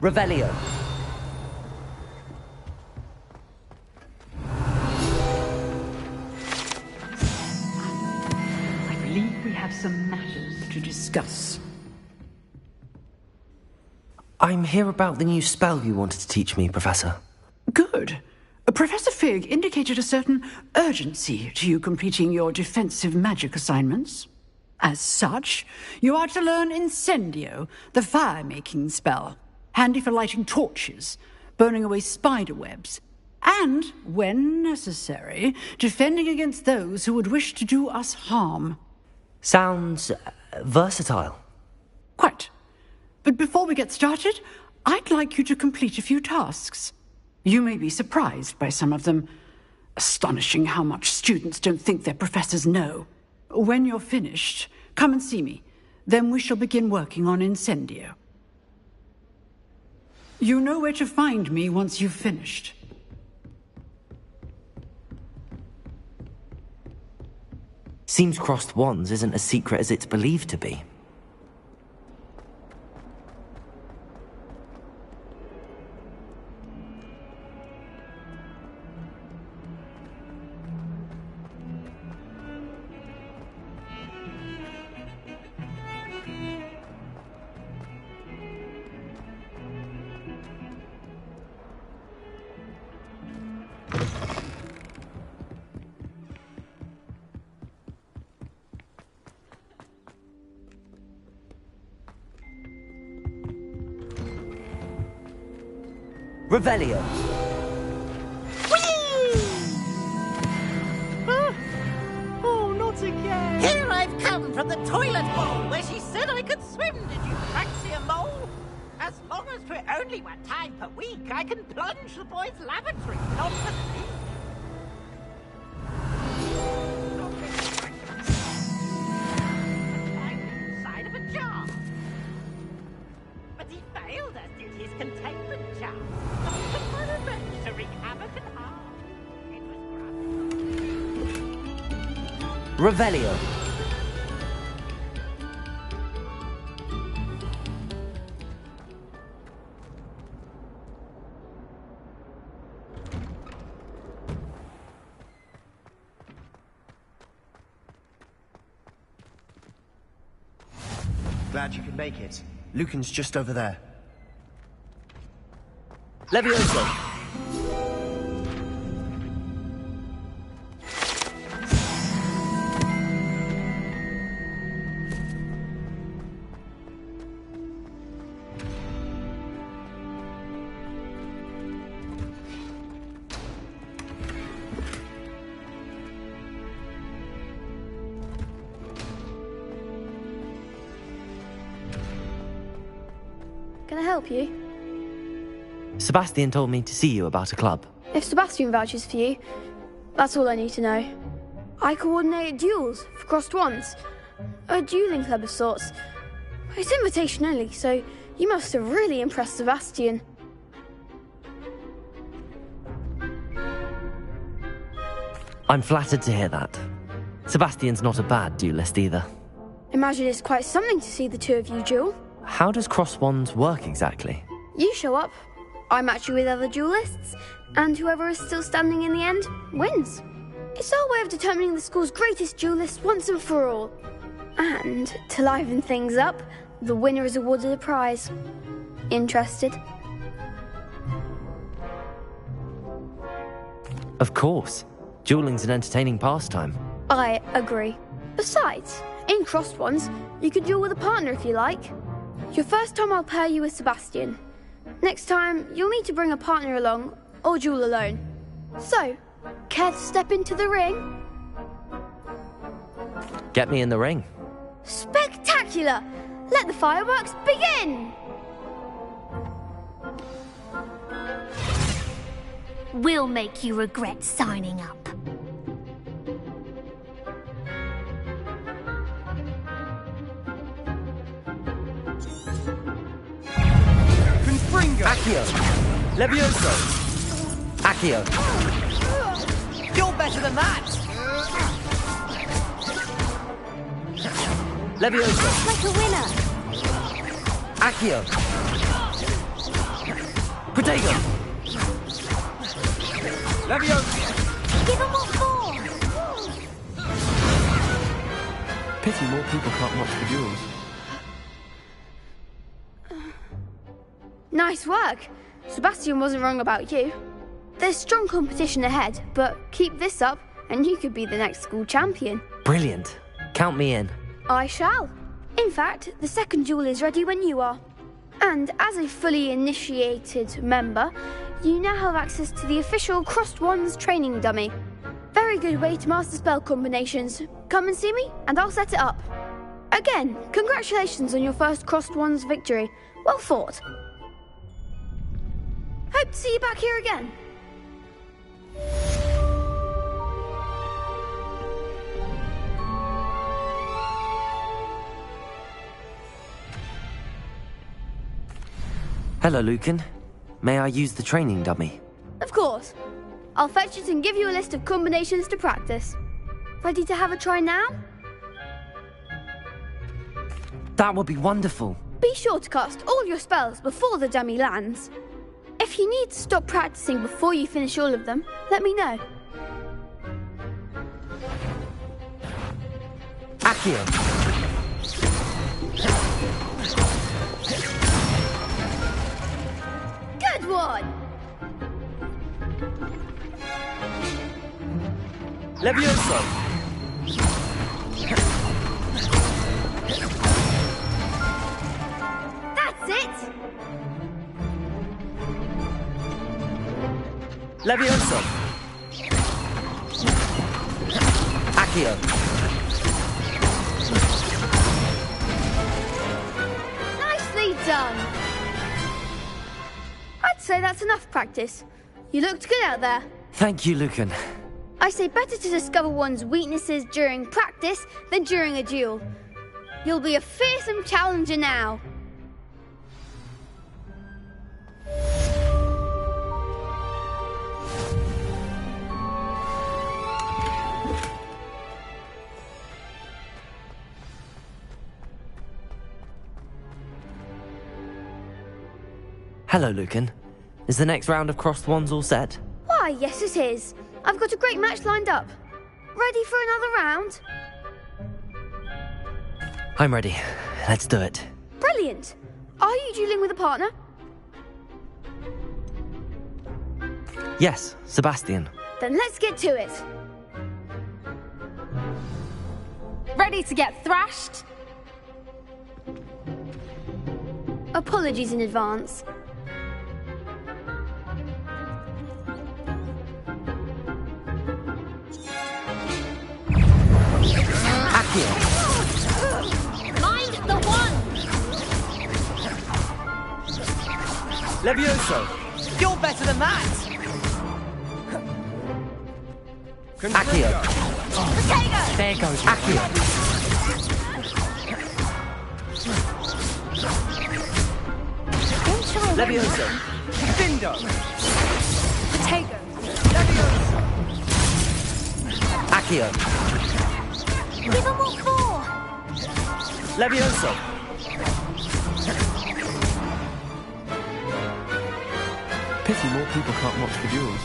Revelio. I believe we have some matters to discuss. I'm here about the new spell you wanted to teach me, Professor. Good. Professor Fig indicated a certain urgency to you completing your defensive magic assignments. As such, you are to learn Incendio, the fire-making spell, handy for lighting torches, burning away spider webs, and, when necessary, defending against those who would wish to do us harm. Sounds versatile. Quite. But before we get started, I'd like you to complete a few tasks. You may be surprised by some of them. Astonishing how much students don't think their professors know. When you're finished, come and see me. Then we shall begin working on Incendio. You know where to find me once you've finished. Seems crossed wands isn't as secret as it's believed to be. Revelio. Oh, not again! Here I've come from the toilet bowl where she said I could swim. Did you fancy a mole? As long as for only 1 time per week, I can plunge the boys' lavatory, not the sea. Inside of a jar. But he failed us, did his containment jar. For revenge to wreak havoc and harm. It was Revelio. Glad you could make it. Lucan's just over there. Levioso. Can I help you? Sebastian told me to see you about a club. If Sebastian vouches for you, that's all I need to know. I coordinate duels for crossed wands. A dueling club of sorts. It's invitation only, so you must have really impressed Sebastian. I'm flattered to hear that. Sebastian's not a bad duelist either. Imagine it's quite something to see the two of you duel. How does cross wands work exactly? You show up, I match you with other duelists, and whoever is still standing in the end wins. It's our way of determining the school's greatest duelist once and for all. And to liven things up, the winner is awarded a prize. Interested? Of course. Dueling's an entertaining pastime. I agree. Besides, in crossed ones, you could duel with a partner if you like. Your first time I'll pair you with Sebastian. Next time, you'll need to bring a partner along, or duel alone. So, care to step into the ring? Get me in the ring. Spectacular! Let the fireworks begin! We'll make you regret signing up. Accio! Levioso! Accio! You're better than that! Levioso! Like a winner. Accio! Protego! Leviosa! Give 'em what for! Pity more people can't watch the duels. Nice work. Sebastian wasn't wrong about you. There's strong competition ahead, but keep this up and you could be the next school champion. Brilliant. Count me in. I shall. In fact, the second duel is ready when you are. And as a fully initiated member, you now have access to the official Crossed Wands training dummy. Very good way to master spell combinations. Come and see me, and I'll set it up. Again, congratulations on your first Crossed Wands victory. Well fought. Hope to see you back here again. Hello, Lucan. May I use the training dummy? Of course. I'll fetch it and give you a list of combinations to practice. Ready to have a try now? That would be wonderful. Be sure to cast all your spells before the dummy lands. If you need to stop practicing before you finish all of them, let me know. Accio! Good one! Leviosa! That's it! Leviosa! Accio! Nicely done! I'd say that's enough practice. You looked good out there. Thank you, Lucan. I say better to discover one's weaknesses during practice than during a duel. You'll be a fearsome challenger now. Hello, Lucan. Is the next round of Crossed Wands all set? Why, yes it is. I've got a great match lined up. Ready for another round? I'm ready. Let's do it. Brilliant. Are you dueling with a partner? Yes, Sebastian. Then let's get to it. Ready to get thrashed? Apologies in advance. Accio! Mind the one! Levioso! You're better than that! Accio! Potato! There goes Accio! Levioso! Dindo! Potato. Leviosa! Accio! Give 'em what for! Levioso! Pity more people can't watch the duels.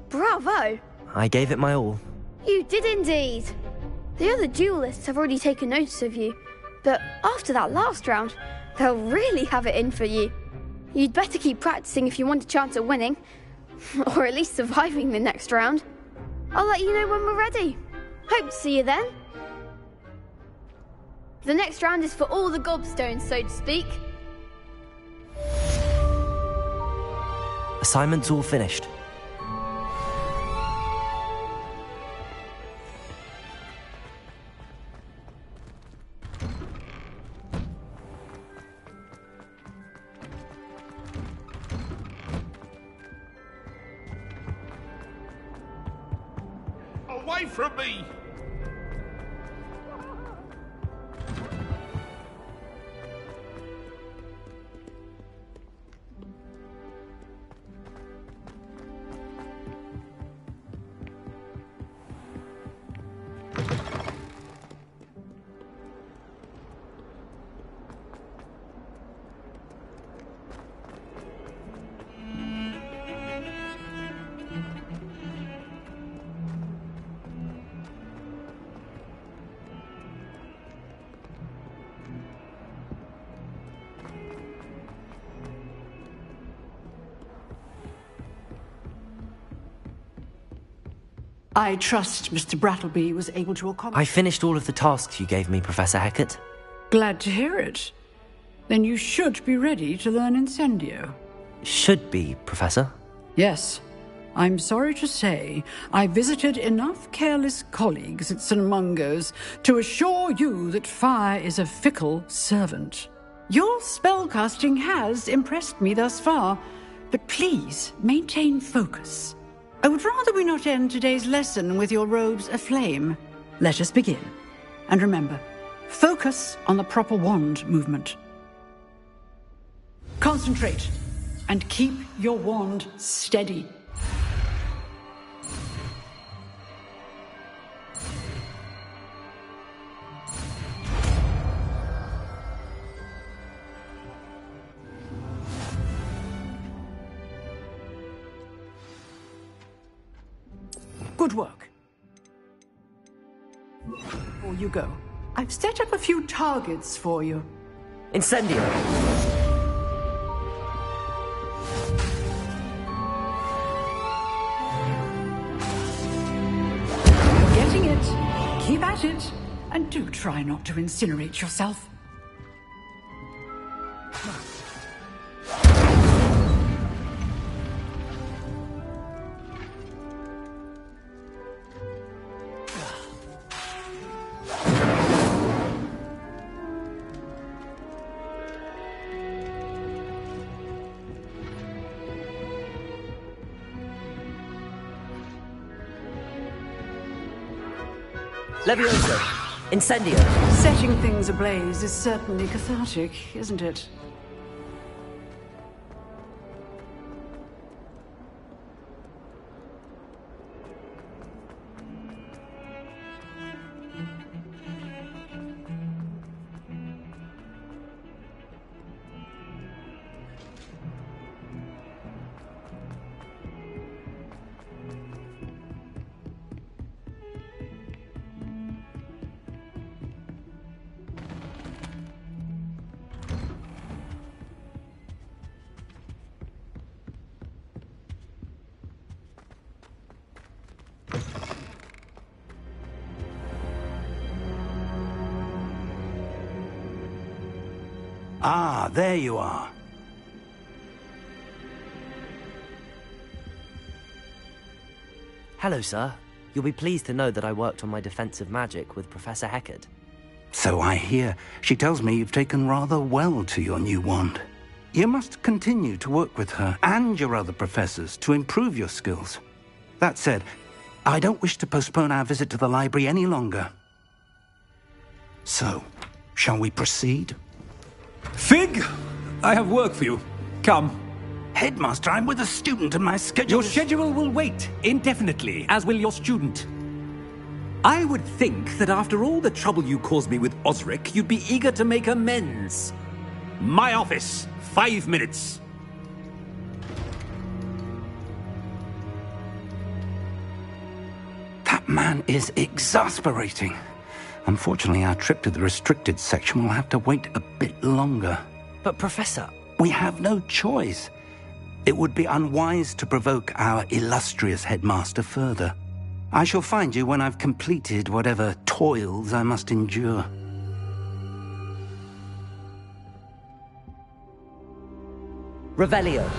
Bravo! I gave it my all. You did indeed. The other duelists have already taken notice of you, but after that last round, they'll really have it in for you. You'd better keep practicing if you want a chance at winning, or at least surviving the next round. I'll let you know when we're ready. Hope to see you then. The next round is for all the gobstones, so to speak. Assignment's all finished. Away from me! I trust Mr. Brattleby was able to accommodate... I finished all of the tasks you gave me, Professor Hecat. Glad to hear it. Then you should be ready to learn Incendio. Should be, Professor. Yes. I'm sorry to say, I visited enough careless colleagues at St. Mungo's to assure you that fire is a fickle servant. Your spellcasting has impressed me thus far, but please maintain focus. I would rather we not end today's lesson with your robes aflame. Let us begin. And remember, focus on the proper wand movement. Concentrate, and keep your wand steady. Good work. Before you go, I've set up a few targets for you. Incendio! You're getting it. Keep at it. And do try not to incinerate yourself. Levioso! Incendio! Setting things ablaze is certainly cathartic, isn't it? Ah, there you are. Hello, sir. You'll be pleased to know that I worked on my defensive magic with Professor Hecat. So I hear. She tells me you've taken rather well to your new wand. You must continue to work with her and your other professors to improve your skills. That said, I don't wish to postpone our visit to the library any longer. So, shall we proceed? Fig, I have work for you. Come. Headmaster, I'm with a student and my schedule... Your schedule will wait indefinitely, as will your student. I would think that after all the trouble you caused me with Osric, you'd be eager to make amends. My office, 5 minutes. That man is exasperating. Unfortunately, our trip to the restricted section will have to wait a bit longer. But, Professor... We have no choice. It would be unwise to provoke our illustrious headmaster further. I shall find you when I've completed whatever toils I must endure. Revelio.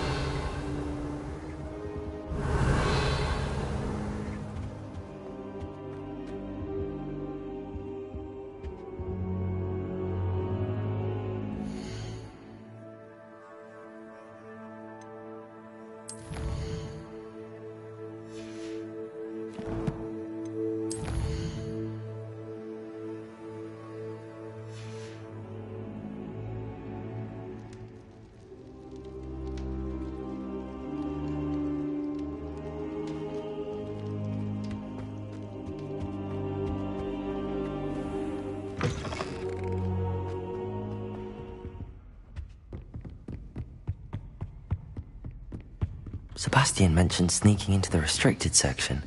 Sebastian mentioned sneaking into the restricted section.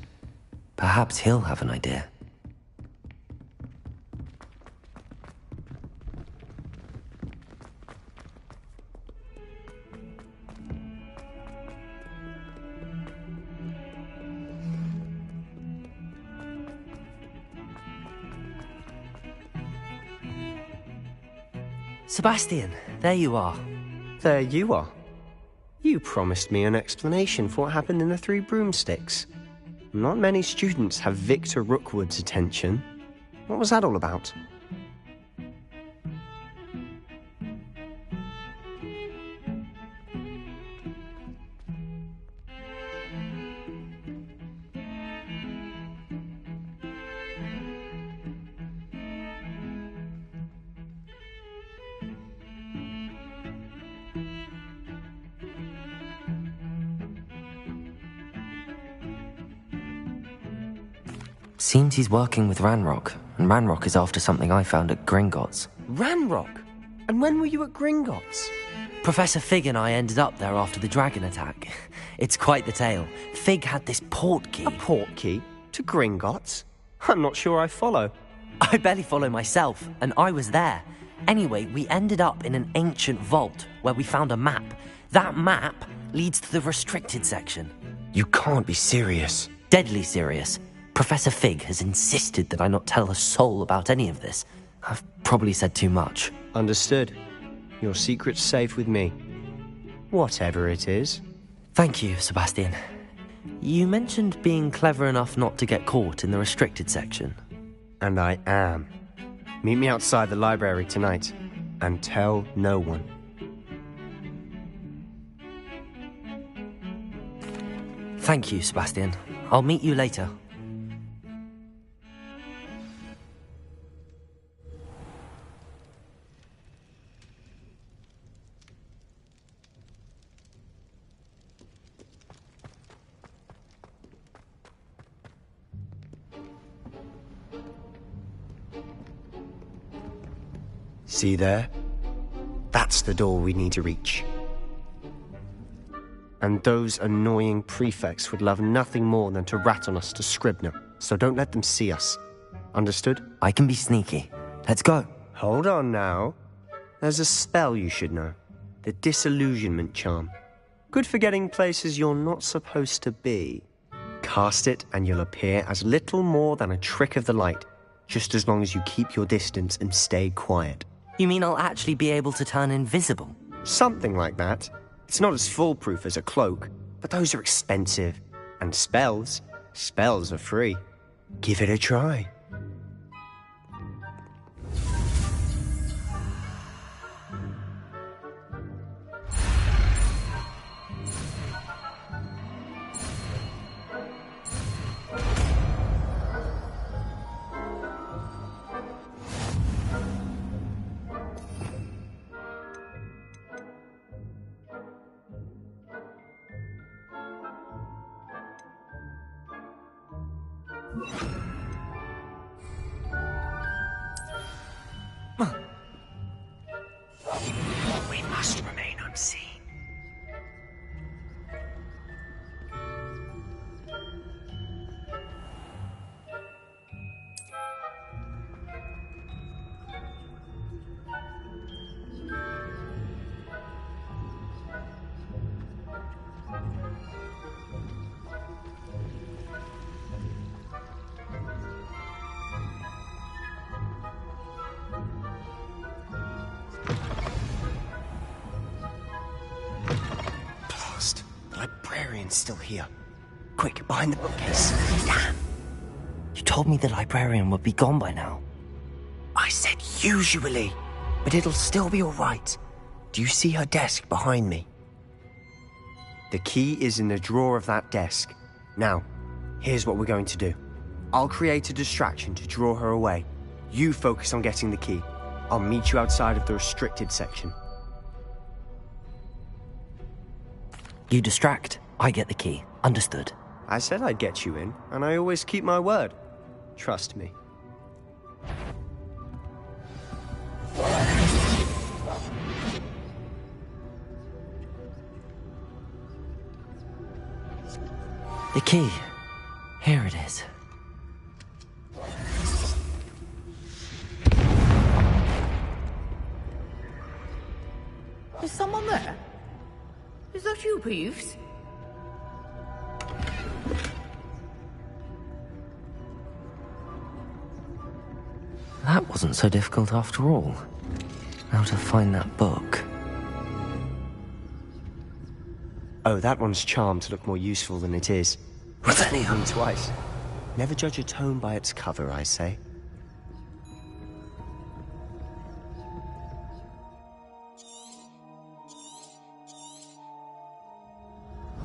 Perhaps he'll have an idea. Sebastian, there you are. There you are. You promised me an explanation for what happened in the Three Broomsticks. Not many students have Victor Rookwood's attention. What was that all about? Seems he's working with Ranrock, and Ranrock is after something I found at Gringotts. Ranrock? And when were you at Gringotts? Professor Fig and I ended up there after the dragon attack. It's quite the tale. Fig had this port key. A port key? To Gringotts? I'm not sure I follow. I barely follow myself, and I was there. Anyway, we ended up in an ancient vault where we found a map. That map leads to the restricted section. You can't be serious. Deadly serious. Professor Fig has insisted that I not tell a soul about any of this. I've probably said too much. Understood. Your secret's safe with me. Whatever it is. Thank you, Sebastian. You mentioned being clever enough not to get caught in the restricted section. And I am. Meet me outside the library tonight, and tell no one. Thank you, Sebastian. I'll meet you later. See there? That's the door we need to reach. And those annoying prefects would love nothing more than to rat on us to Scribner, so don't let them see us. Understood? I can be sneaky. Let's go. Hold on now. There's a spell you should know. The Disillusionment Charm. Good for getting places you're not supposed to be. Cast it and you'll appear as little more than a trick of the light, just as long as you keep your distance and stay quiet. You mean I'll actually be able to turn invisible? Something like that. It's not as foolproof as a cloak, but those are expensive. And spells are free. Give it a try. We must remain unseen. Still here. Quick, behind the bookcase. Damn. You told me the librarian would be gone by now. I said usually, but it'll still be all right. Do you see her desk behind me? The key is in the drawer of that desk. Now, here's what we're going to do. I'll create a distraction to draw her away. You focus on getting the key. I'll meet you outside of the restricted section. You distract. I get the key. Understood. I said I'd get you in, and I always keep my word. Trust me. The key. Here it is. Is someone there? Is that you, Peeves? That wasn't so difficult after all. how to find that book. Oh, that one's charmed to look more useful than it is. Revelio. Me twice. Never judge a tome by its cover, I say.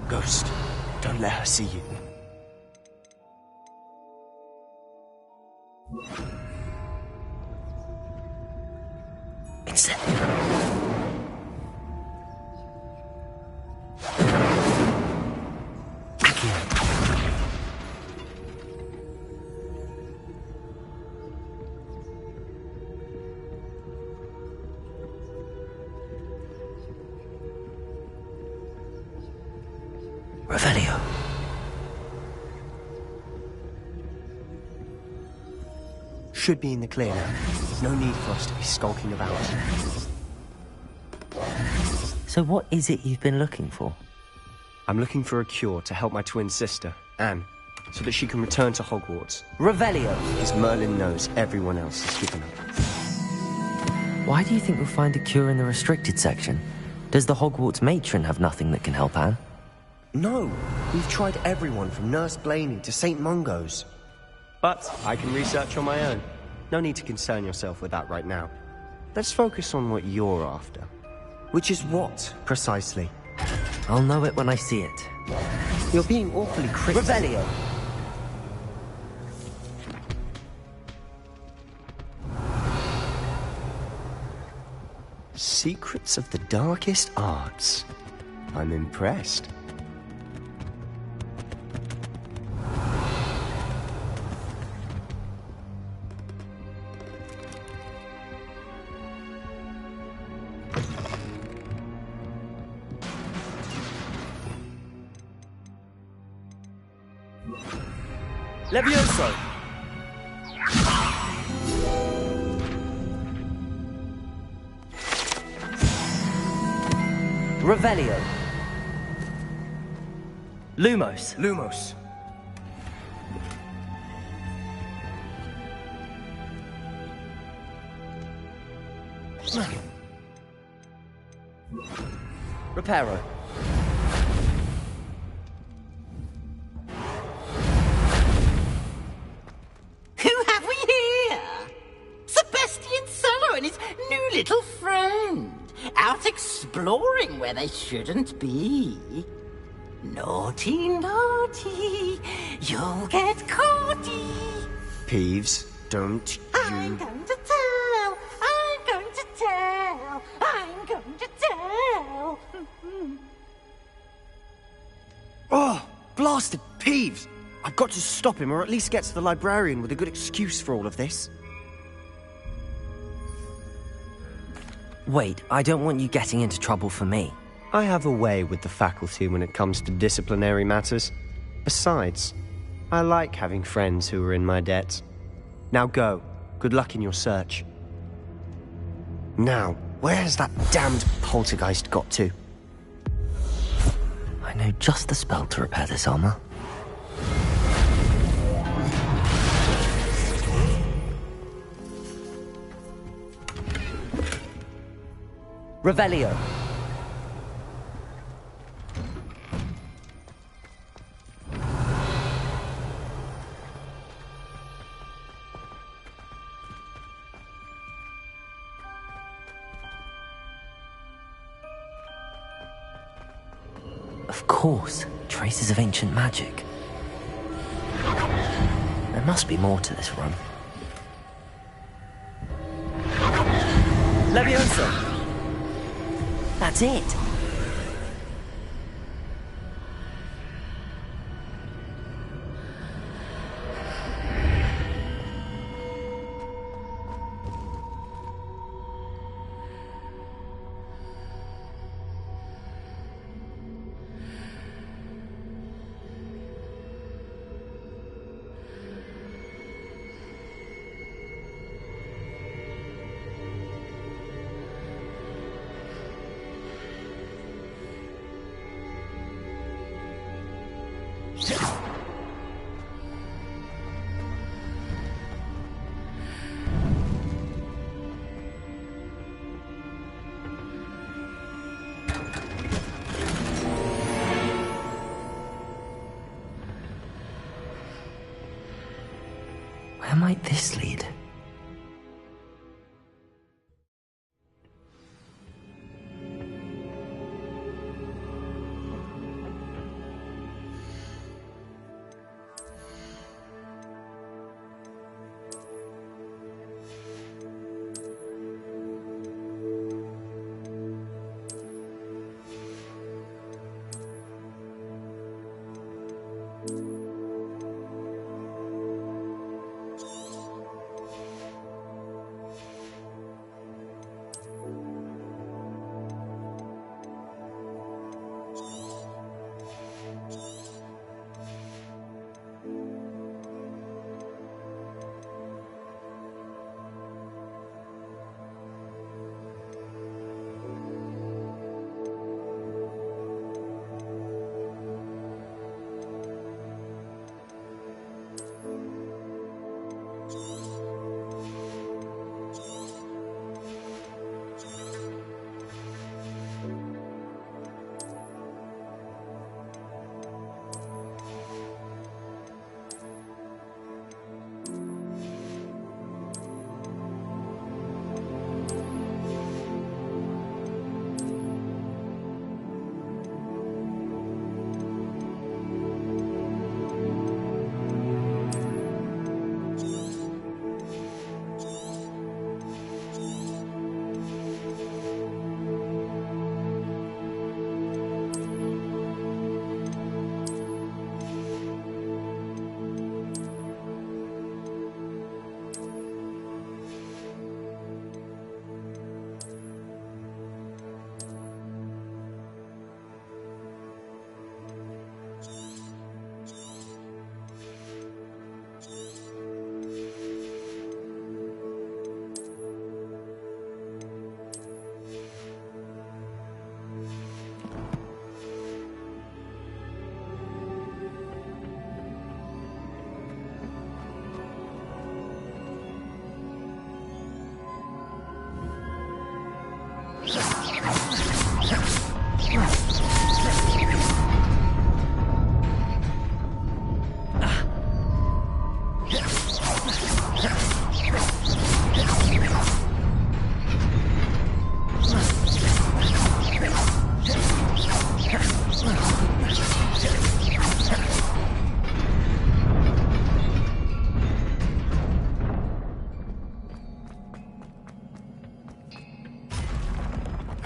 Ghost, don't let her see you. Revelio. Should be in the clear now. No need for us to be skulking about. So what is it you've been looking for? I'm looking for a cure to help my twin sister, Anne, so that she can return to Hogwarts. Revelio! Because Merlin knows everyone else has given up. Why do you think we'll find a cure in the restricted section? Does the Hogwarts matron have nothing that can help Anne? No, we've tried everyone from Nurse Blaney to St. Mungo's. But I can research on my own. No need to concern yourself with that right now. Let's focus on what you're after. Which is what, precisely? I'll know it when I see it. You're being awfully cryptic. Revelio! Secrets of the darkest arts. I'm impressed. Levioso! Revelio. Lumos. Lumos. Reparo. Who have we here? Sebastian Solo and his new little friend. Out exploring where they shouldn't be. Naughty, naughty, you'll get caughty. Peeves, don't you... I'm going to tell, I'm going to tell, I'm going to tell. Oh, blasted Peeves! I've got to stop him, or at least get to the librarian with a good excuse for all of this. Wait, I don't want you getting into trouble for me. I have a way with the faculty when it comes to disciplinary matters. Besides, I like having friends who are in my debt. Now go. Good luck in your search. Now, where has that damned poltergeist got to? I know just the spell to repair this armor. Revelio. Of course, traces of ancient magic. There must be more to this run. Levioso! That's it! Where might this lead?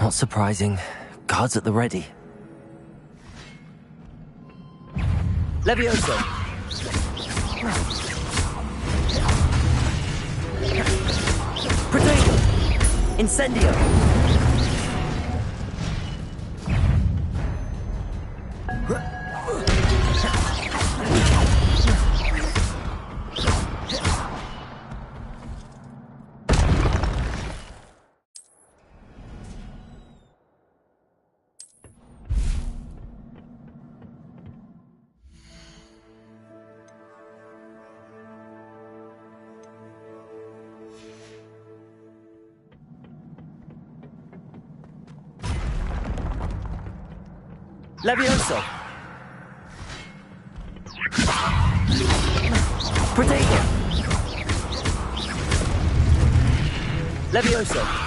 Not surprising. Guards at the ready. Levioso! Protego! Incendio! Levioso! Protego! Levioso!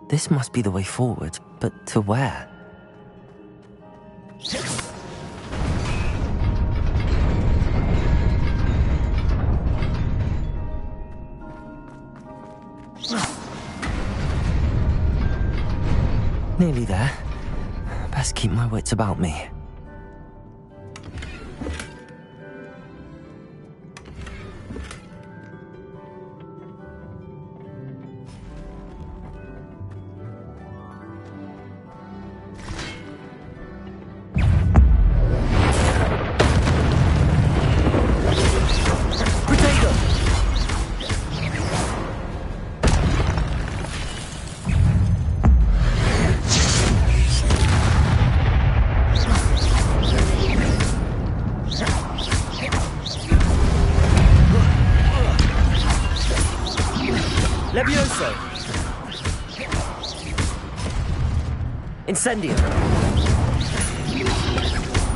This must be the way forward, but to where? Nearly there. Best keep my wits about me. Levioso! Incendio!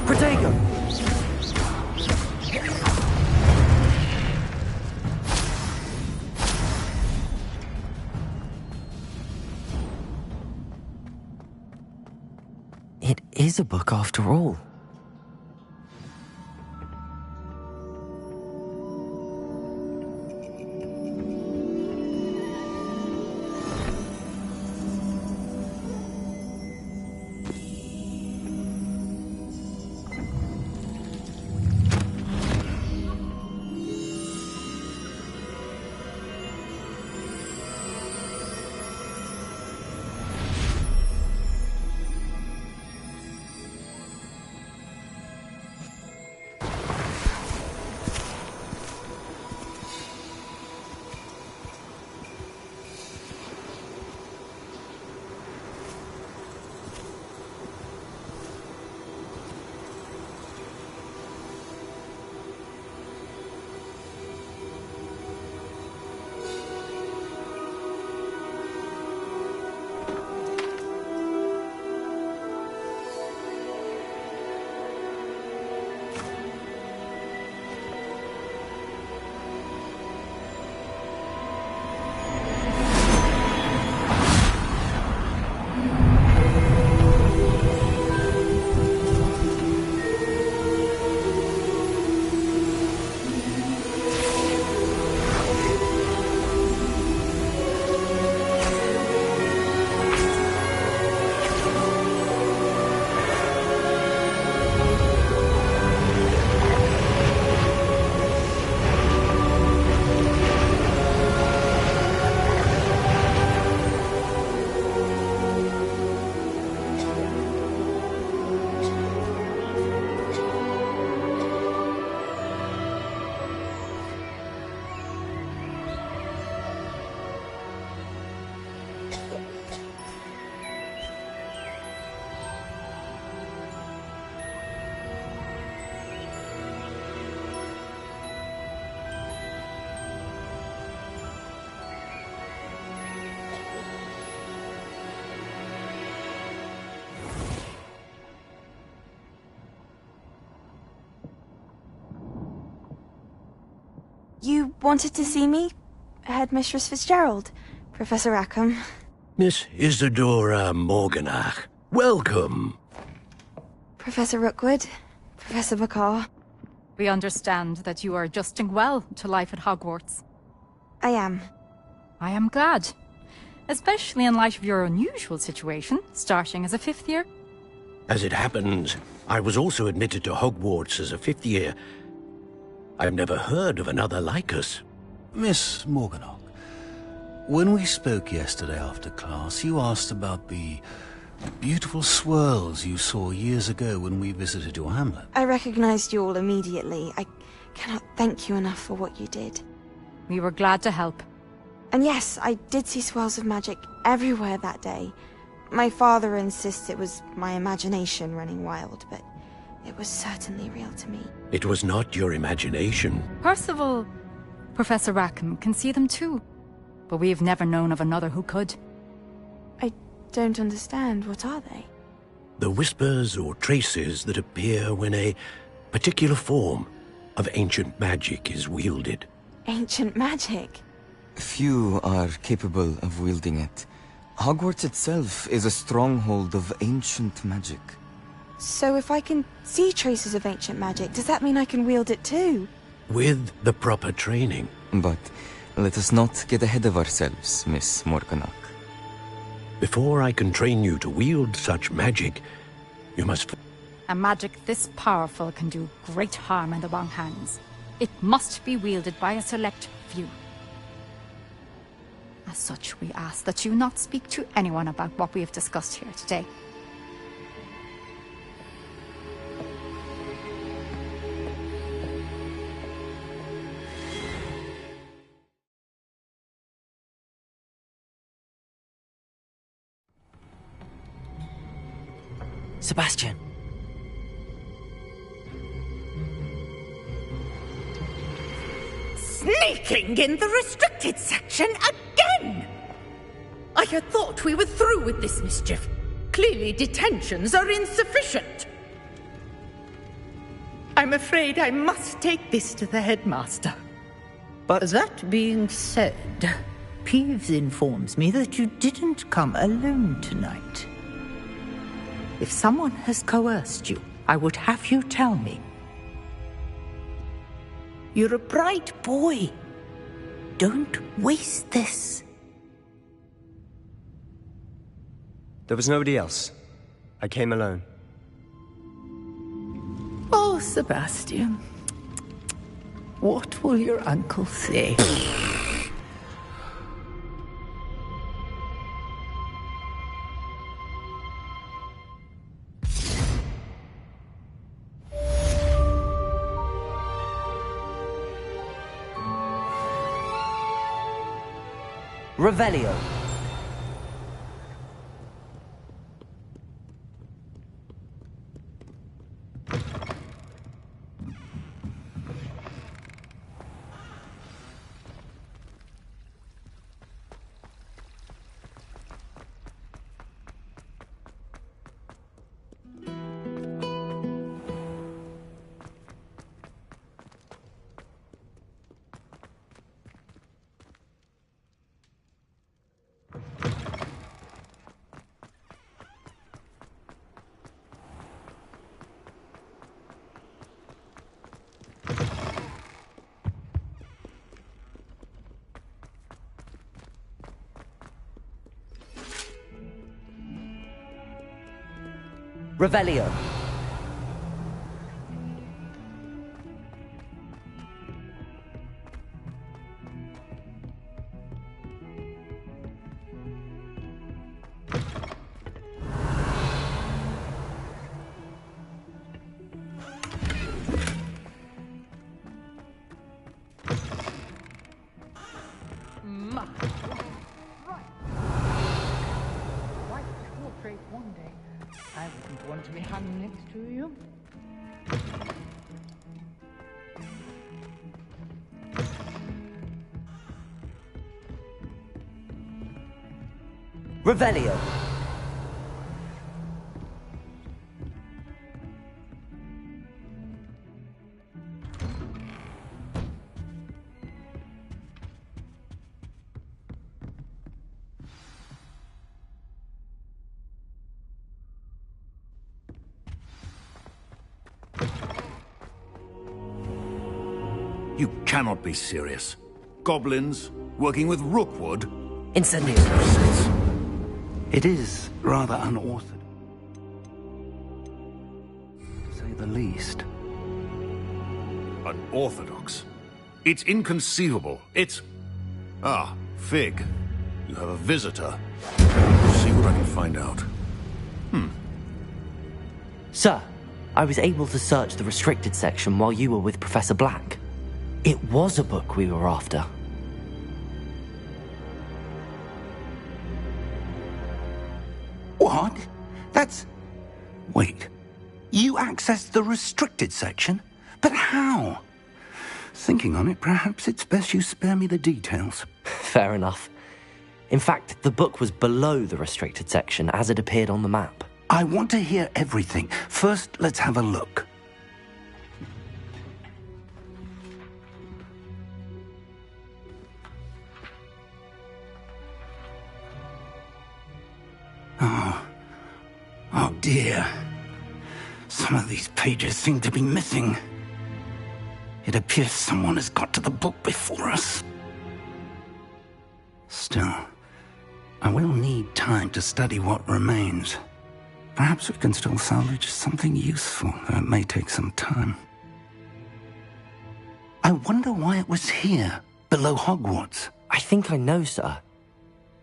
Protego! It is a book after all. You wanted to see me? Headmistress Fitzgerald? Professor Rackham? Miss Isadora Morganach, welcome. Professor Rookwood? Professor Bakar? We understand that you are adjusting well to life at Hogwarts. I am. I am glad. Especially in light of your unusual situation, starting as a 5th year. As it happens, I was also admitted to Hogwarts as a 5th year. I've never heard of another like us. Miss Morganach, when we spoke yesterday after class, you asked about the beautiful swirls you saw years ago when we visited your hamlet. I recognized you all immediately. I cannot thank you enough for what you did. We were glad to help. And yes, I did see swirls of magic everywhere that day. My father insists it was my imagination running wild, but it was certainly real to me. It was not your imagination. Percival, Professor Rackham can see them too. But we have never known of another who could. I don't understand. What are they? The whispers or traces that appear when a particular form of ancient magic is wielded. Ancient magic? Few are capable of wielding it. Hogwarts itself is a stronghold of ancient magic. So if I can see traces of ancient magic, does that mean I can wield it too? With the proper training. But let us not get ahead of ourselves, Miss Morganach. Before I can train you to wield such magic, you must... A magic this powerful can do great harm in the wrong hands. It must be wielded by a select few. As such, we ask that you not speak to anyone about what we have discussed here today. Sebastian. Sneaking in the restricted section Again! I had thought we were through with this mischief. Clearly detentions are insufficient. I'm afraid I must take this to the headmaster. But that being said, Peeves informs me that you didn't come alone tonight. If someone has coerced you, I would have you tell me. You're a bright boy. Don't waste this. There was nobody else. I came alone. Oh, Sebastian. What will your uncle say? Revelio. Revelio. One day, I wouldn't want to be hung next to you. Revelio. You cannot be serious. Goblins working with Rookwood? Incendio. It is rather unorthodox, to say the least. Unorthodox? It's inconceivable. It's... Ah, Fig. You have a visitor. Let's see what I can find out. Sir, I was able to search the restricted section while you were with Professor Black. It was a book we were after. What? That's... Wait. You accessed the restricted section? But how? Thinking on it, perhaps it's best you spare me the details. Fair enough. In fact, the book was below the restricted section as it appeared on the map. I want to hear everything. First, let's have a look. Oh dear. Some of these pages seem to be missing. It appears someone has got to the book before us. Still, I will need time to study what remains. Perhaps we can still salvage something useful, though it may take some time. I wonder why it was here, below Hogwarts. I think I know, sir.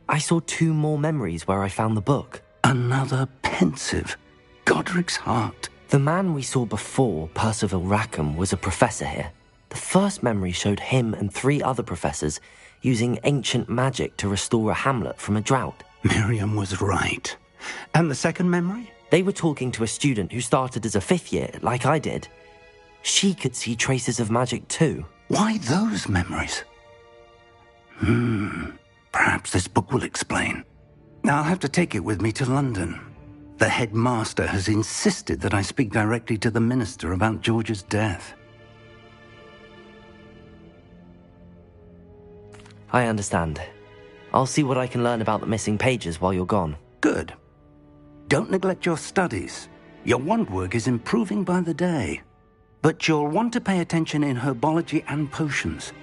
I saw 2 more memories where I found the book. Another pensive. Godric's heart. The man we saw before, Percival Rackham, was a professor here. The first memory showed him and 3 other professors using ancient magic to restore a hamlet from a drought. Miriam was right. And the second memory? They were talking to a student who started as a 5th year, like I did. She could see traces of magic too. Why those memories? Perhaps this book will explain. I'll have to take it with me to London. The headmaster has insisted that I speak directly to the minister about George's death. I understand. I'll see what I can learn about the missing pages while you're gone. Good. Don't neglect your studies. Your wand work is improving by the day. But you'll want to pay attention in herbology and potions.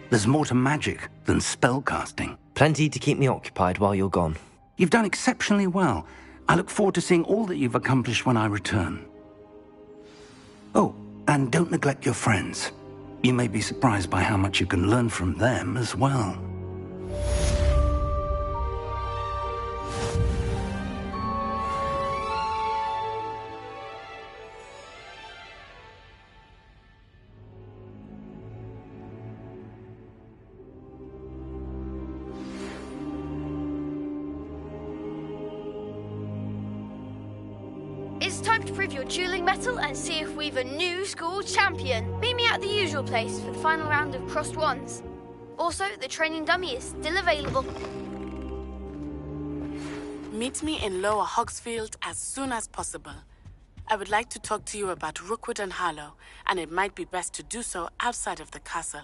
There's more to magic than spellcasting. Plenty to keep me occupied while you're gone. You've done exceptionally well. I look forward to seeing all that you've accomplished when I return. Oh, and don't neglect your friends. You may be surprised by how much you can learn from them as well. It's time to prove your dueling mettle and see if we've a new school champion. Meet me at the usual place for the final round of crossed wands. Also, the training dummy is still available. Meet me in Lower Hogsfield as soon as possible. I would like to talk to you about Rookwood and Harlow, and it might be best to do so outside of the castle.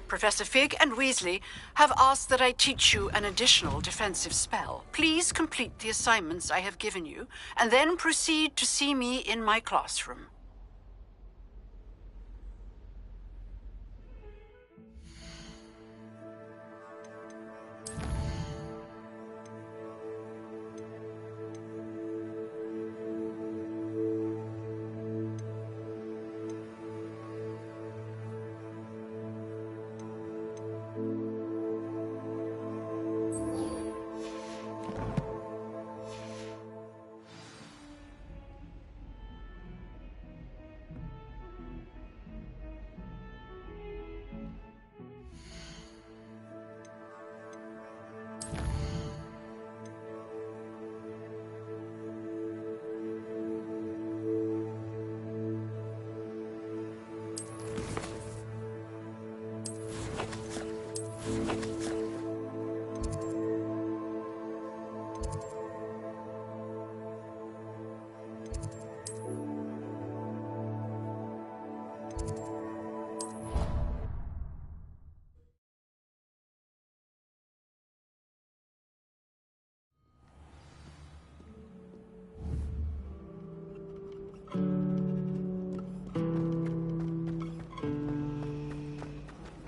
Professor Fig and Weasley have asked that I teach you an additional defensive spell. Please complete the assignments I have given you, and then proceed to see me in my classroom.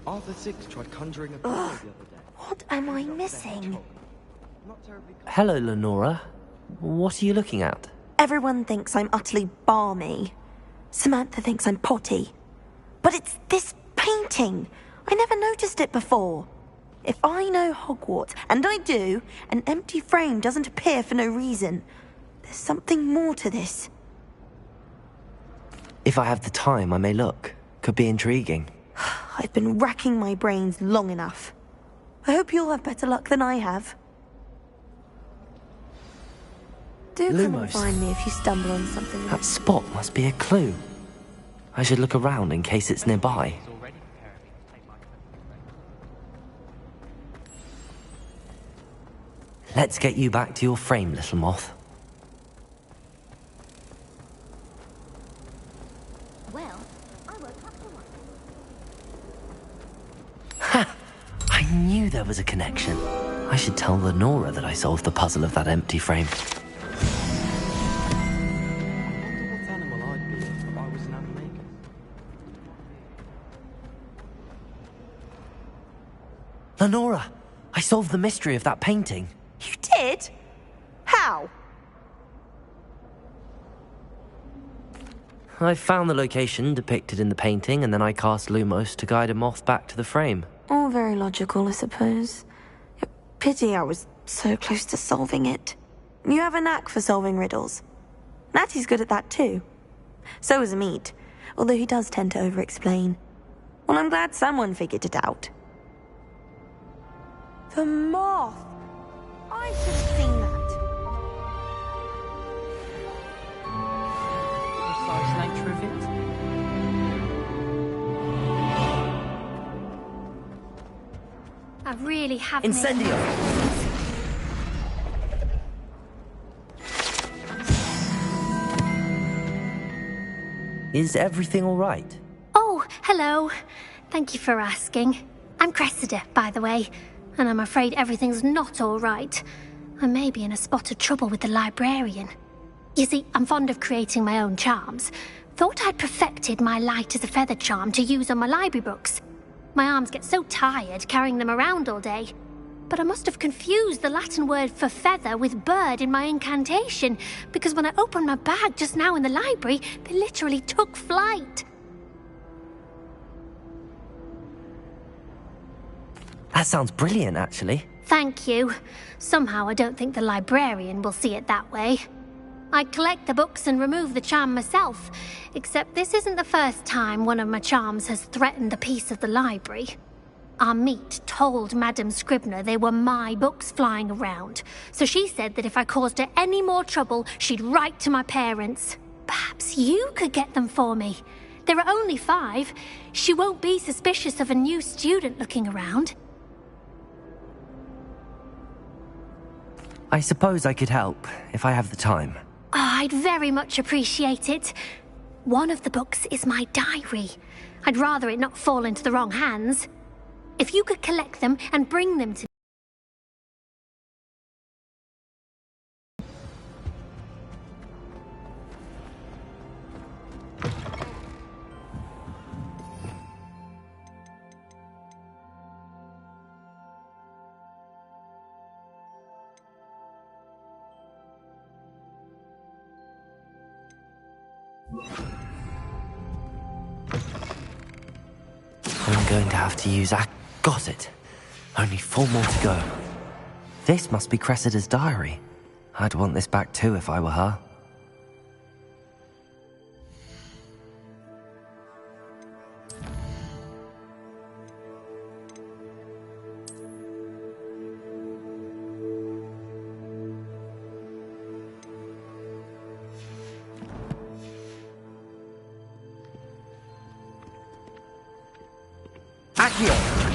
Arthur Six tried conjuring a bird the other day. What am I missing? Hello, Lenora. What are you looking at? Everyone thinks I'm utterly balmy. Samantha thinks I'm potty. But it's this painting. I never noticed it before. If I know Hogwarts, and I do, an empty frame doesn't appear for no reason. There's something more to this. If I have the time, I may look. Could be intriguing. I've been racking my brains long enough. I hope you'll have better luck than I have. Do come and find me if you stumble on something. That spot must be a clue. I should look around in case it's nearby. Let's get you back to your frame, little moth. Well, I woke up for one. Ha! I knew there was a connection. I should tell Lenora that I solved the puzzle of that empty frame. Lenora, I solved the mystery of that painting. You did? How? I found the location depicted in the painting, and then I cast Lumos to guide a moth back to the frame. All very logical, I suppose. Pity I was so close to solving it. You have a knack for solving riddles. Natty's good at that too. So is Amit, although he does tend to over-explain. Well, I'm glad someone figured it out. The moth! I should have seen that. Precise nature of it? I really have Incendio! Is everything all right? Oh, hello. Thank you for asking. I'm Cressida, by the way, and I'm afraid everything's not all right. I may be in a spot of trouble with the librarian. You see, I'm fond of creating my own charms. Thought I'd perfected my light as a feather charm to use on my library books. My arms get so tired carrying them around all day. But I must have confused the Latin word for feather with bird in my incantation, because when I opened my bag just now in the library, they literally took flight. That sounds brilliant, actually. Thank you. Somehow I don't think the librarian will see it that way. I collect the books and remove the charm myself, except this isn't the first time one of my charms has threatened the peace of the library. Amit told Madame Scribner they were my books flying around, so she said that if I caused her any more trouble, she'd write to my parents. Perhaps you could get them for me. There are only 5. She won't be suspicious of a new student looking around. I suppose I could help, if I have the time. Oh, I'd very much appreciate it. One of the books is my diary. I'd rather it not fall into the wrong hands. If you could collect them and bring them to me. I'm going to have to use Got it. Only 4 more to go. This must be Cressida's diary. I'd want this back too if I were her. Accio!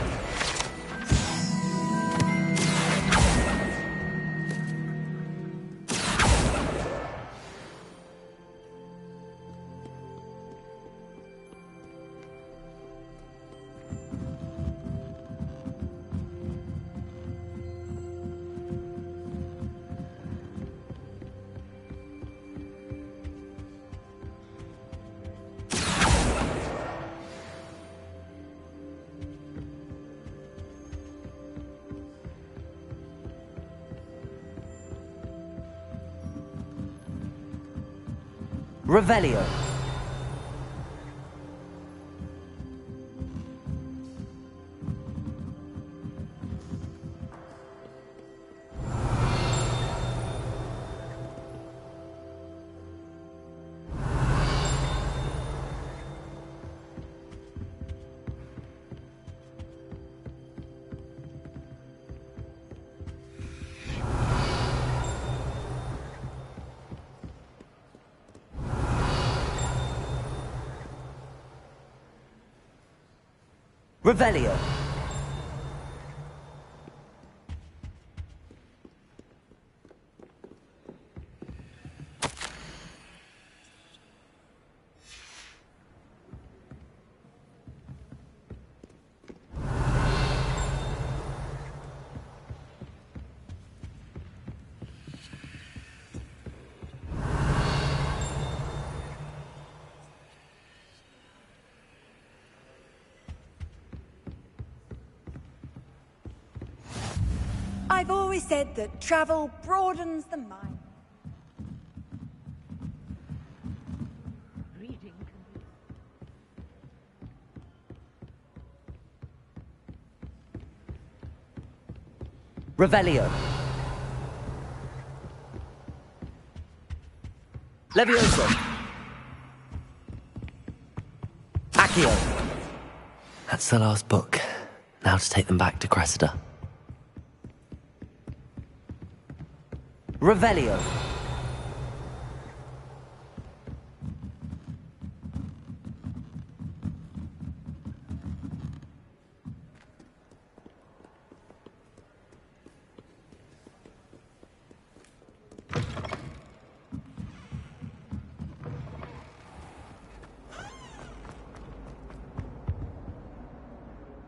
Revelio. Revelio. I've always said that travel broadens the mind. Revelio. Levioso. Accio. That's the last book. Now to take them back to Cressida. Revelio.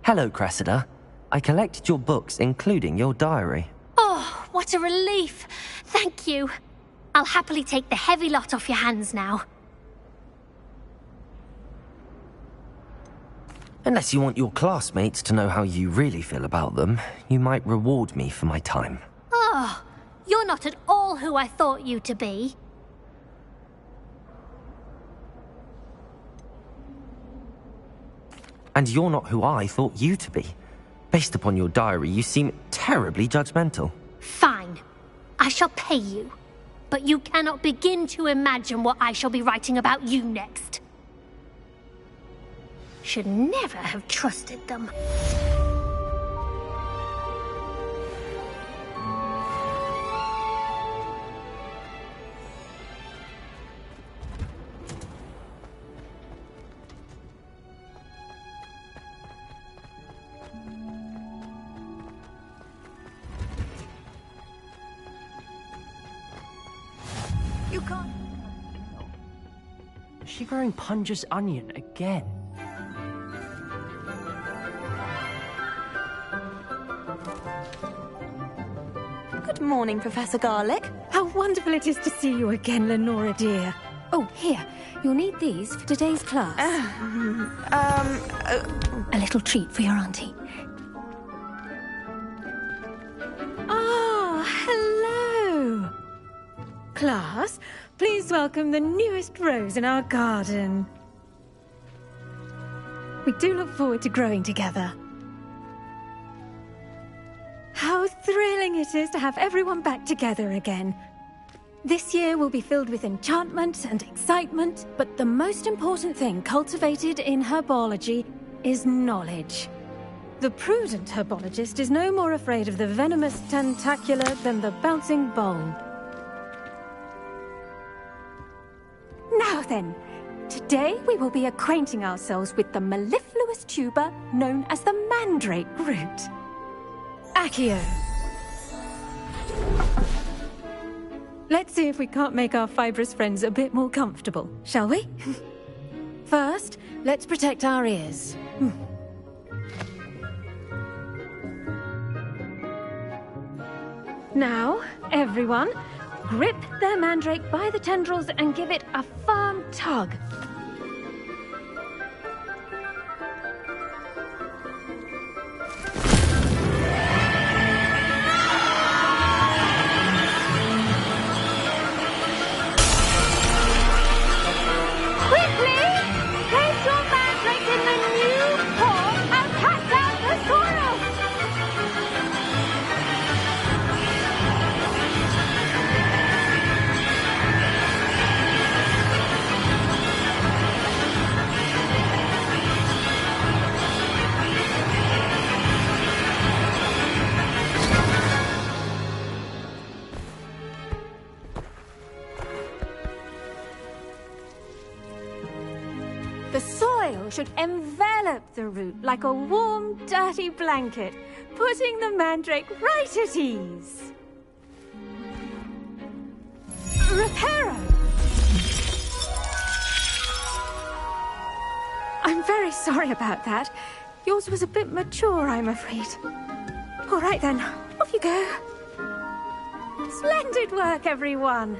Hello, Cressida. I collected your books, including your diary. Oh, what a relief. Thank you. I'll happily take the heavy lot off your hands now. Unless you want your classmates to know how you really feel about them, you might reward me for my time. Oh, you're not at all who I thought you to be. And you're not who I thought you to be. Based upon your diary, you seem terribly judgmental. Fine. I shall pay you. But you cannot begin to imagine what I shall be writing about you next. Should never have trusted them. You can't. Is she growing Punja's onion again? Good morning, Professor Garlick. How wonderful it is to see you again, Lenora dear. Oh, here. You'll need these for today's class. A little treat for your auntie. Ah, hello. Class, please welcome the newest rose in our garden. We do look forward to growing together. How thrilling it is to have everyone back together again. This year will be filled with enchantment and excitement, but the most important thing cultivated in herbology is knowledge. The prudent herbologist is no more afraid of the venomous tentacula than the bouncing bowl. Now then, today we will be acquainting ourselves with the mellifluous tuber known as the mandrake root. Accio. Let's see if we can't make our fibrous friends a bit more comfortable, shall we? First, let's protect our ears. Now, everyone, grip their mandrake by the tendrils and give it a firm tug. The soil should envelop the root like a warm, dirty blanket, putting the mandrake right at ease. Reparo! I'm very sorry about that. Yours was a bit mature, I'm afraid. All right then, off you go. Splendid work, everyone.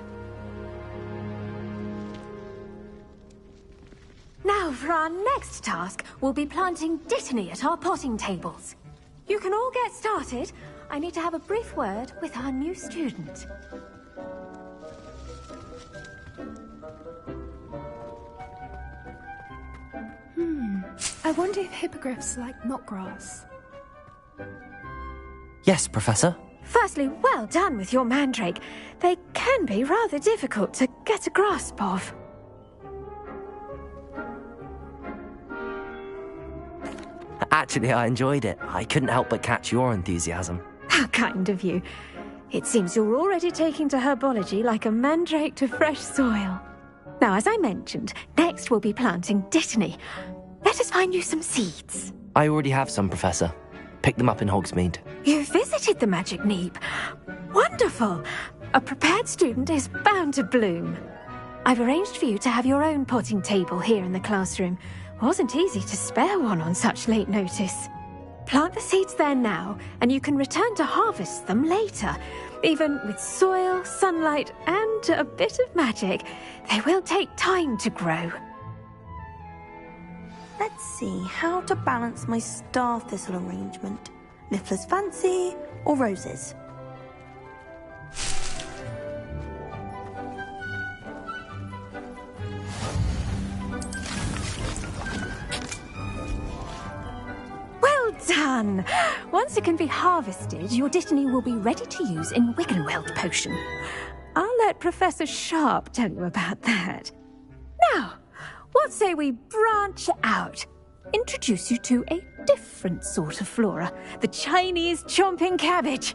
Now, for our next task, we'll be planting Dittany at our potting tables. You can all get started. I need to have a brief word with our new student. I wonder if hippogriffs like knotgrass. Yes, Professor. Firstly, well done with your mandrake. They can be rather difficult to get a grasp of. Actually, I enjoyed it. I couldn't help but catch your enthusiasm. How kind of you. It seems you're already taking to herbology like a mandrake to fresh soil. Now, as I mentioned, next we'll be planting dittany. Let us find you some seeds. I already have some, Professor. Picked them up in Hogsmeade. You visited the Magic Neep. Wonderful. A prepared student is bound to bloom. I've arranged for you to have your own potting table here in the classroom. Wasn't easy to spare one on such late notice. Plant the seeds there now, and you can return to harvest them later. Even with soil, sunlight, and a bit of magic, they will take time to grow. Let's see how to balance my star thistle arrangement. Niffler's fancy or roses? Well done! Once it can be harvested, your dittany will be ready to use in Wiggenweld potion. I'll let Professor Sharp tell you about that. Now, what say we branch out? Introduce you to a different sort of flora, the Chinese chomping cabbage.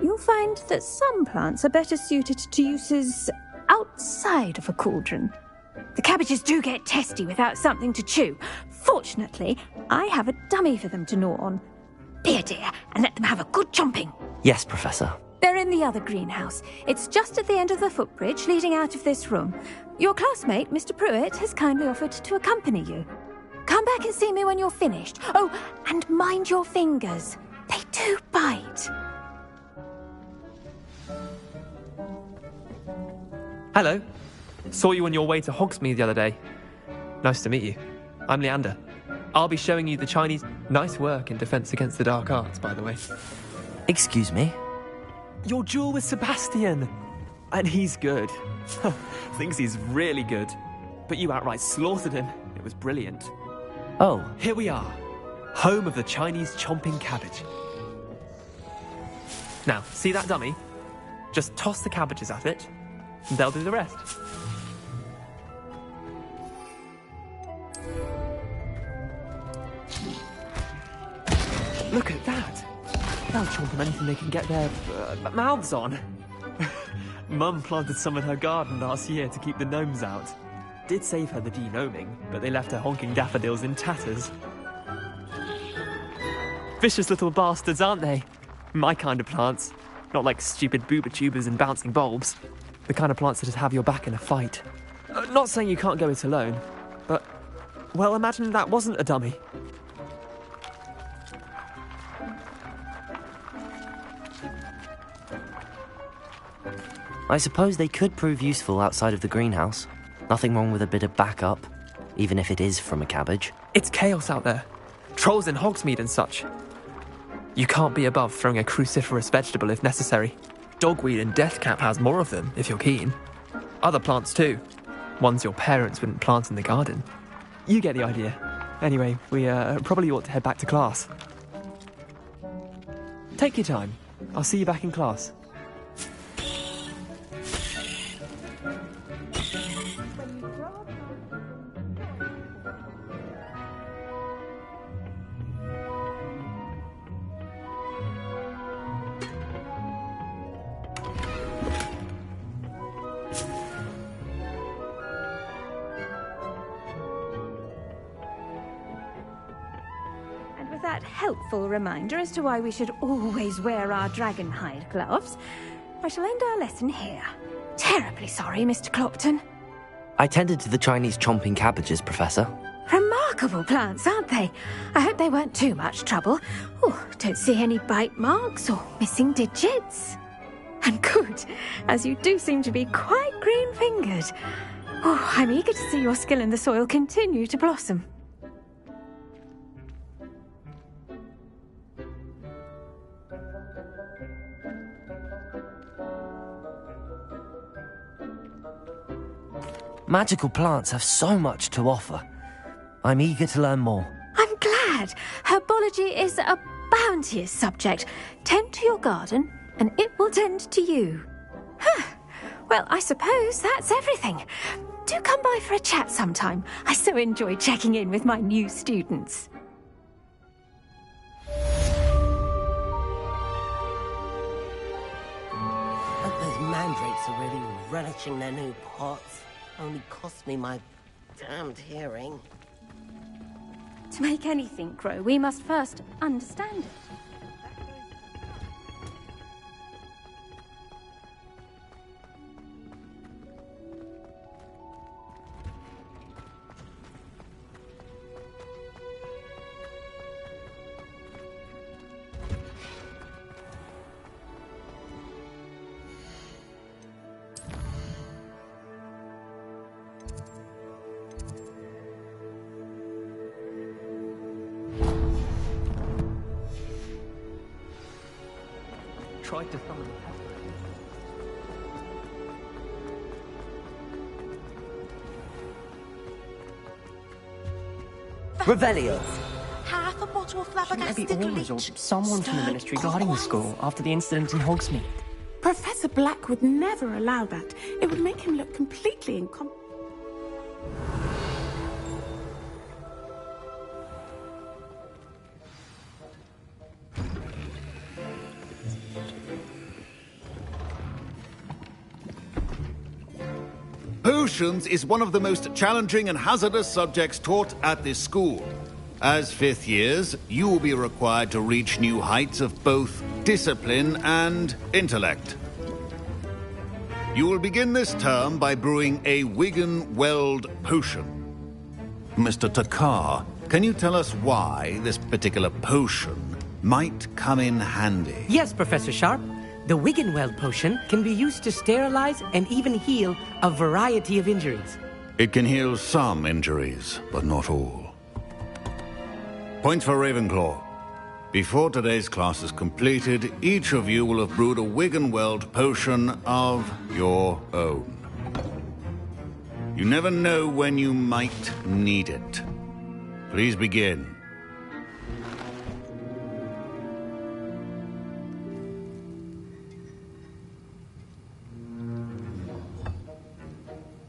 You'll find that some plants are better suited to uses outside of a cauldron. The cabbages do get testy without something to chew. Fortunately, I have a dummy for them to gnaw on. Be a dear and let them have a good chomping. Yes, Professor. They're in the other greenhouse. It's just at the end of the footbridge leading out of this room. Your classmate, Mr. Pruitt, has kindly offered to accompany you. Come back and see me when you're finished. Oh, and mind your fingers. They do bite. Hello. Saw you on your way to Hogsmeade the other day. Nice to meet you. I'm Leander. I'll be showing you the Chinese... Nice work in Defense Against the Dark Arts, by the way. Excuse me? Your duel with Sebastian. And he's good. Thinks he's really good. But you outright slaughtered him. It was brilliant. Oh. Here we are. Home of the Chinese chomping cabbage. Now, see that dummy? Just toss the cabbages at it, and they'll do the rest. Look at that! They'll chomp on anything they can get their mouths on. Mum planted some in her garden last year to keep the gnomes out. Did save her the de-gnoming, but they left her honking daffodils in tatters. Vicious little bastards, aren't they? My kind of plants. Not like stupid booba tubers and bouncing bulbs. The kind of plants that just have your back in a fight. Not saying you can't go it alone, but... well, imagine that wasn't a dummy. I suppose they could prove useful outside of the greenhouse. Nothing wrong with a bit of backup, even if it is from a cabbage. It's chaos out there. Trolls in Hogsmeade and such. You can't be above throwing a cruciferous vegetable if necessary. Dogweed and deathcap has more of them, if you're keen. Other plants too. Ones your parents wouldn't plant in the garden. You get the idea. Anyway, we probably ought to head back to class. Take your time. I'll see you back in class. Helpful reminder as to why we should always wear our dragon hide gloves, I shall end our lesson here. Terribly sorry, Mr. Clopton. I tended to the Chinese chomping cabbages, Professor. Remarkable plants, aren't they? I hope they weren't too much trouble. Oh, don't see any bite marks or missing digits. And good, as you do seem to be quite green-fingered. Oh, I'm eager to see your skill in the soil continue to blossom. Magical plants have so much to offer. I'm eager to learn more. I'm glad. Herbology is a bounteous subject. Tend to your garden, and it will tend to you. Well, I suppose that's everything. Do come by for a chat sometime. I so enjoy checking in with my new students. Hope those mandrakes are really relishing their new pots. Only cost me my damned hearing. To make anything grow, we must first understand it. Tried to summon the pest. Revelio! Half a bottle of Shouldn't there flabbergasted be orders or lich. someone from the ministry guarding the school after the incident in Hogsmeade? Professor Black would never allow that. It would make him look completely incompetent. Potions is one of the most challenging and hazardous subjects taught at this school. As fifth years, you will be required to reach new heights of both discipline and intellect. You will begin this term by brewing a Wigan-Weld potion. Mr. Takar, can you tell us why this particular potion might come in handy? Yes, Professor Sharp. The Wigan-Weld potion can be used to sterilize and even heal a variety of injuries. It can heal some injuries, but not all. Points for Ravenclaw. Before today's class is completed, each of you will have brewed a Wigan-Weld potion of your own. You never know when you might need it. Please begin.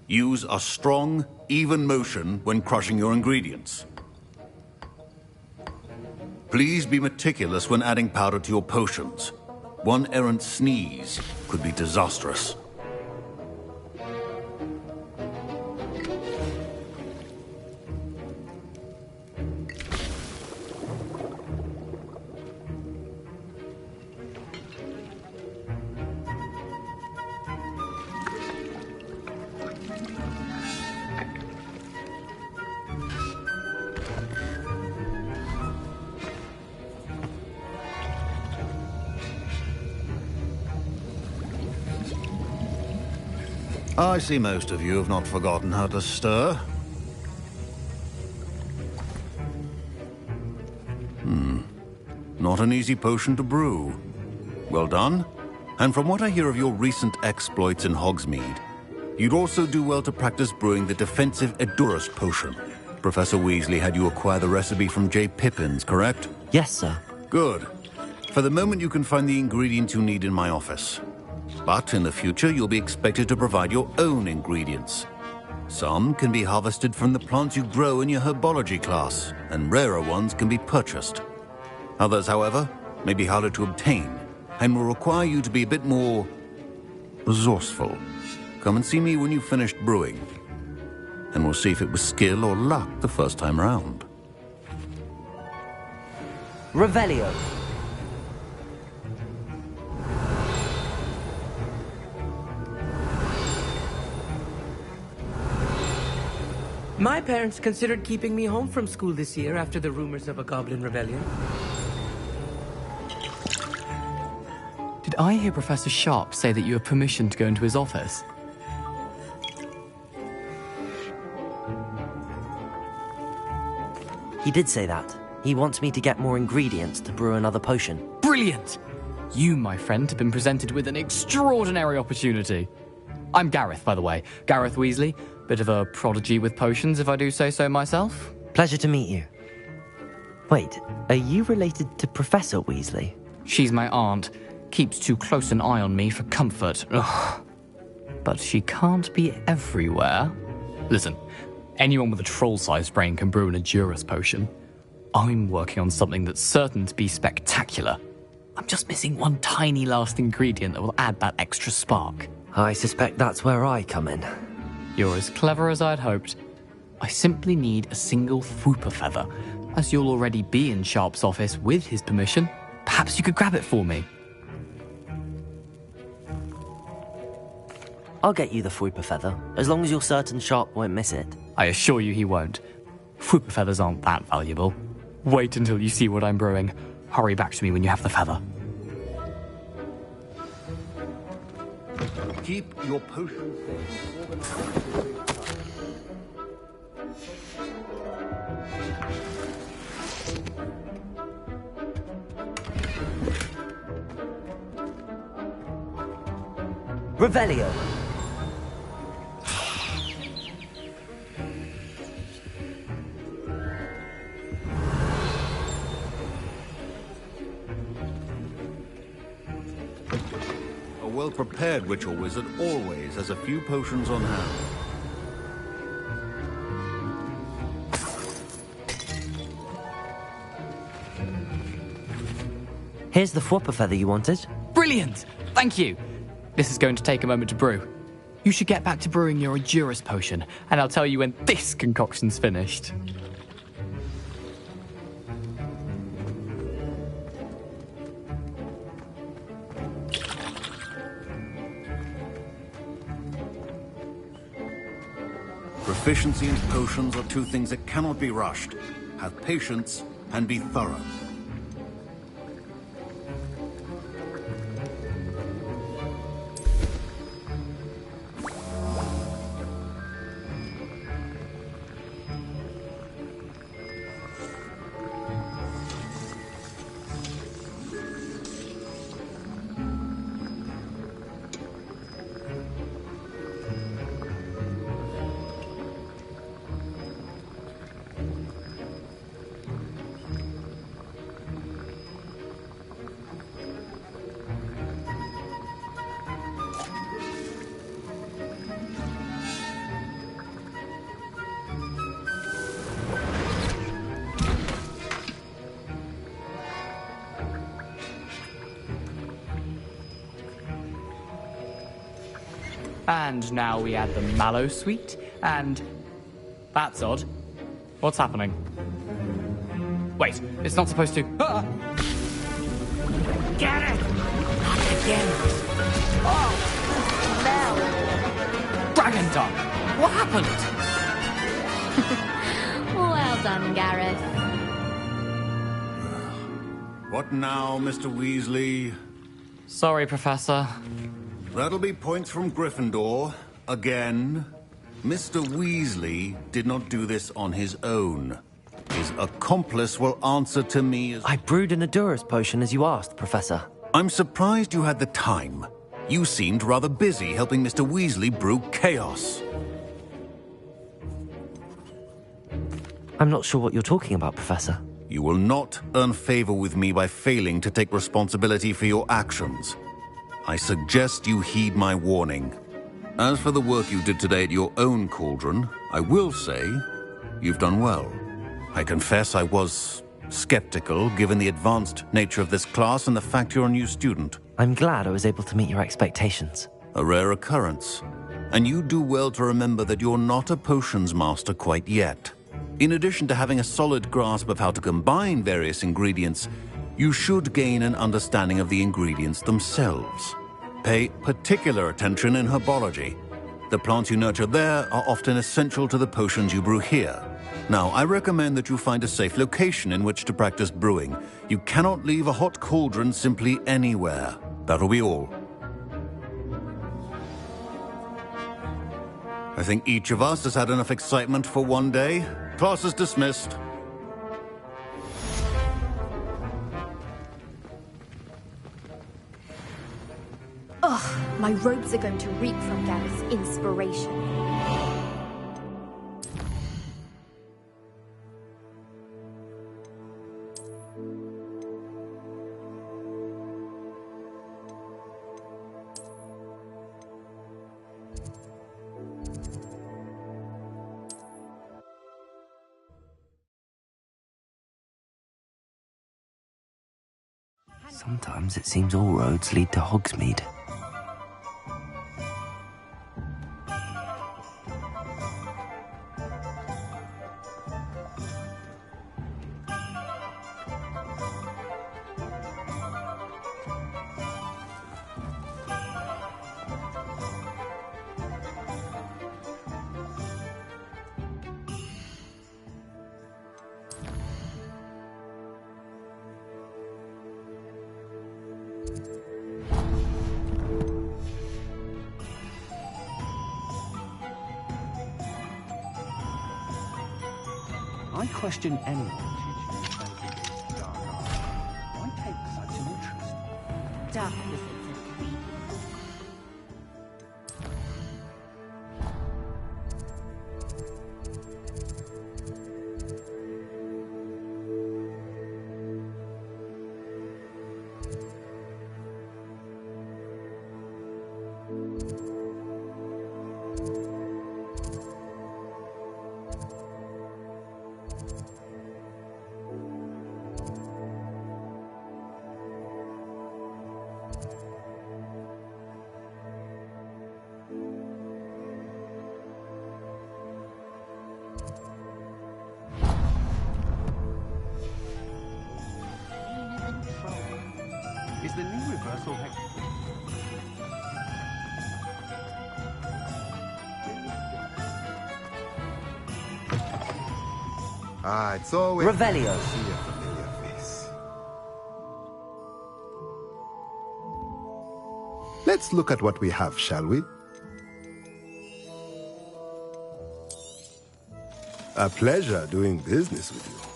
Use a strong, even motion when crushing your ingredients. Please be meticulous when adding powder to your potions. One errant sneeze could be disastrous. I see most of you have not forgotten how to stir. Not an easy potion to brew. Well done. And from what I hear of your recent exploits in Hogsmeade, you'd also do well to practice brewing the defensive Edurus potion. Professor Weasley had you acquire the recipe from J. Pippins, correct? Yes, sir. Good. For the moment, you can find the ingredients you need in my office. But in the future, you'll be expected to provide your own ingredients. Some can be harvested from the plants you grow in your herbology class, and rarer ones can be purchased. Others, however, may be harder to obtain, and will require you to be a bit more resourceful. Come and see me when you've finished brewing, and we'll see if it was skill or luck the first time round. Revelio. My parents considered keeping me home from school this year after the rumors of a goblin rebellion. Did I hear Professor Sharp say that you have permission to go into his office? He did say that. He wants me to get more ingredients to brew another potion. Brilliant! You, my friend, have been presented with an extraordinary opportunity. I'm Gareth, by the way. Gareth Weasley. Bit of a prodigy with potions, if I do say so myself. Pleasure to meet you. Wait, are you related to Professor Weasley? She's my aunt. keeps too close an eye on me for comfort. Ugh. But she can't be everywhere. Listen, anyone with a troll-sized brain can brew an Endurus potion. I'm working on something that's certain to be spectacular. I'm just missing one tiny last ingredient that will add that extra spark. I suspect that's where I come in. You're as clever as I'd hoped. I simply need a single Fwooper feather. As you'll already be in Sharp's office with his permission, perhaps you could grab it for me. I'll get you the Fwooper feather, as long as you're certain Sharp won't miss it. I assure you he won't. Fwooper feathers aren't that valuable. Wait until you see what I'm brewing. Hurry back to me when you have the feather. Keep your potions organized. Revelio. A well-prepared ritual wizard always has a few potions on hand. Here's the Fwooper feather you wanted. Brilliant! Thank you! This is going to take a moment to brew. You should get back to brewing your Endurus potion, and I'll tell you when this concoction's finished. Proficiency and potions are two things that cannot be rushed. Have patience and be thorough. And now we add the mallow sweet, and... That's odd. What's happening? Wait, it's not supposed to... Ah! Get it! Not again! Oh! Smell! Dragon tongue! What happened? Well done, Gareth. What now, Mr. Weasley? Sorry, Professor. That'll be points from Gryffindor. Again. Mr. Weasley did not do this on his own. His accomplice will answer to me as... I brewed an Endurus potion as you asked, Professor. I'm surprised you had the time. You seemed rather busy helping Mr. Weasley brew chaos. I'm not sure what you're talking about, Professor. You will not earn favor with me by failing to take responsibility for your actions. I suggest you heed my warning. As for the work you did today at your own cauldron, I will say you've done well. I confess I was skeptical, given the advanced nature of this class and the fact you're a new student. I'm glad I was able to meet your expectations. A rare occurrence. And you do well to remember that you're not a potions master quite yet. In addition to having a solid grasp of how to combine various ingredients, you should gain an understanding of the ingredients themselves. Pay particular attention in herbology. The plants you nurture there are often essential to the potions you brew here. Now, I recommend that you find a safe location in which to practice brewing. You cannot leave a hot cauldron simply anywhere. That'll be all. I think each of us has had enough excitement for one day. Class is dismissed. Ugh, my robes are going to reek from Gareth's inspiration. Sometimes it seems all roads lead to Hogsmeade. I question anyone teaching you anything dark art. Why take such an interest? Darkness is a greedy Is the new reversal hex... Ah, it's always... Revelio. See a familiar face. Let's look at what we have, shall we? A pleasure doing business with you.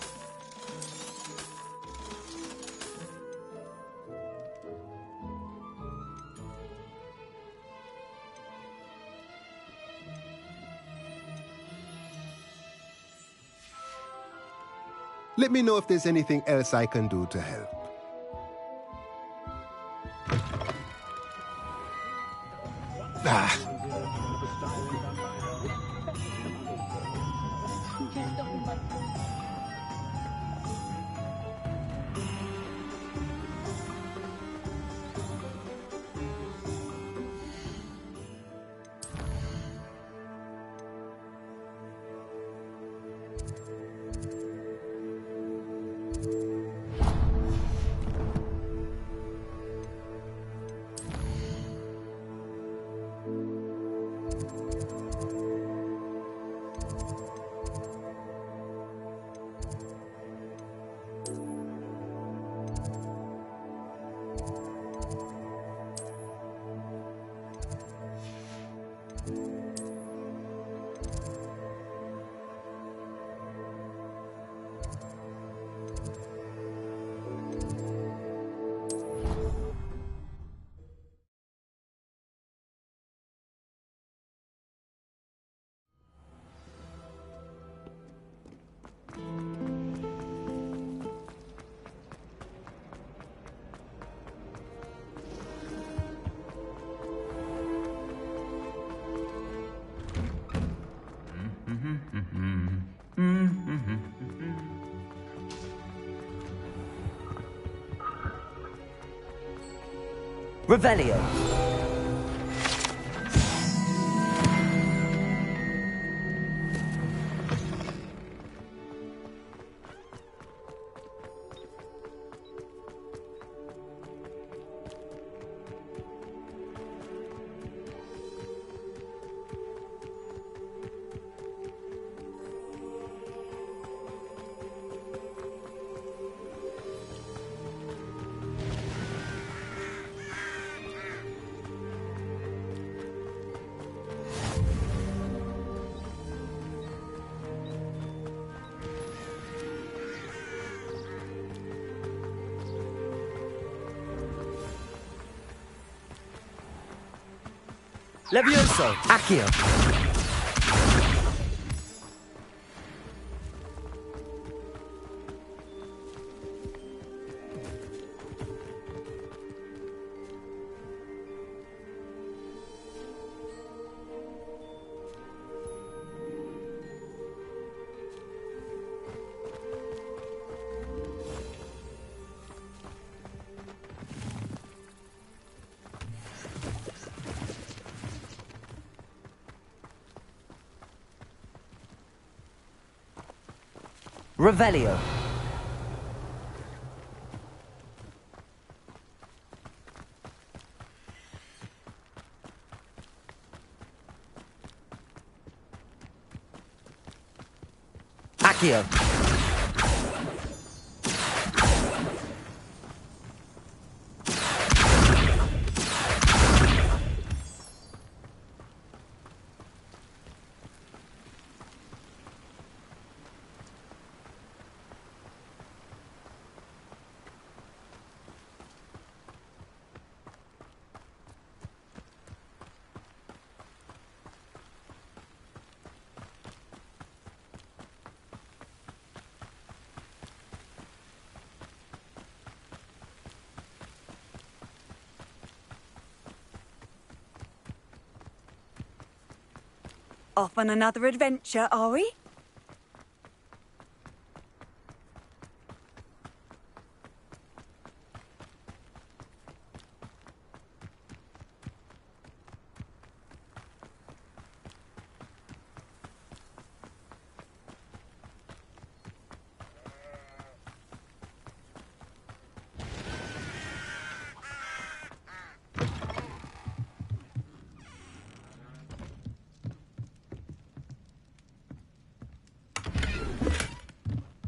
Let me know if there's anything else I can do to help. Ah. Revelio. Levioso. Accio. Revelio. Accio. Off on another adventure, are we?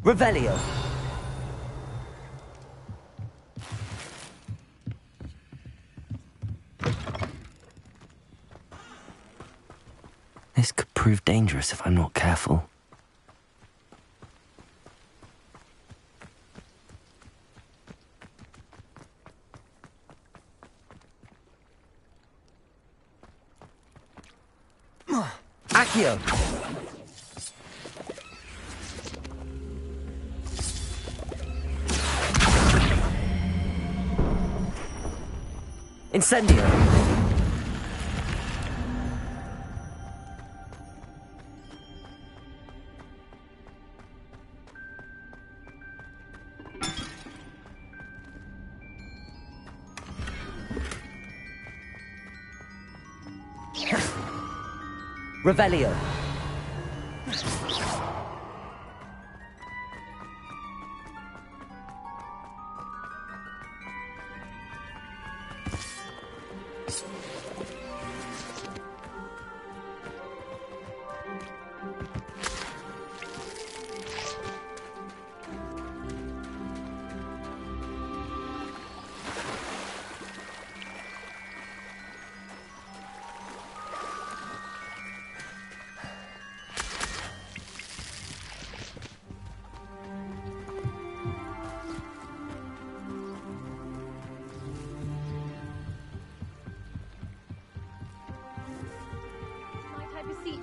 Revelio. This could prove dangerous if I'm not careful. Accio. Incendio. Revelio.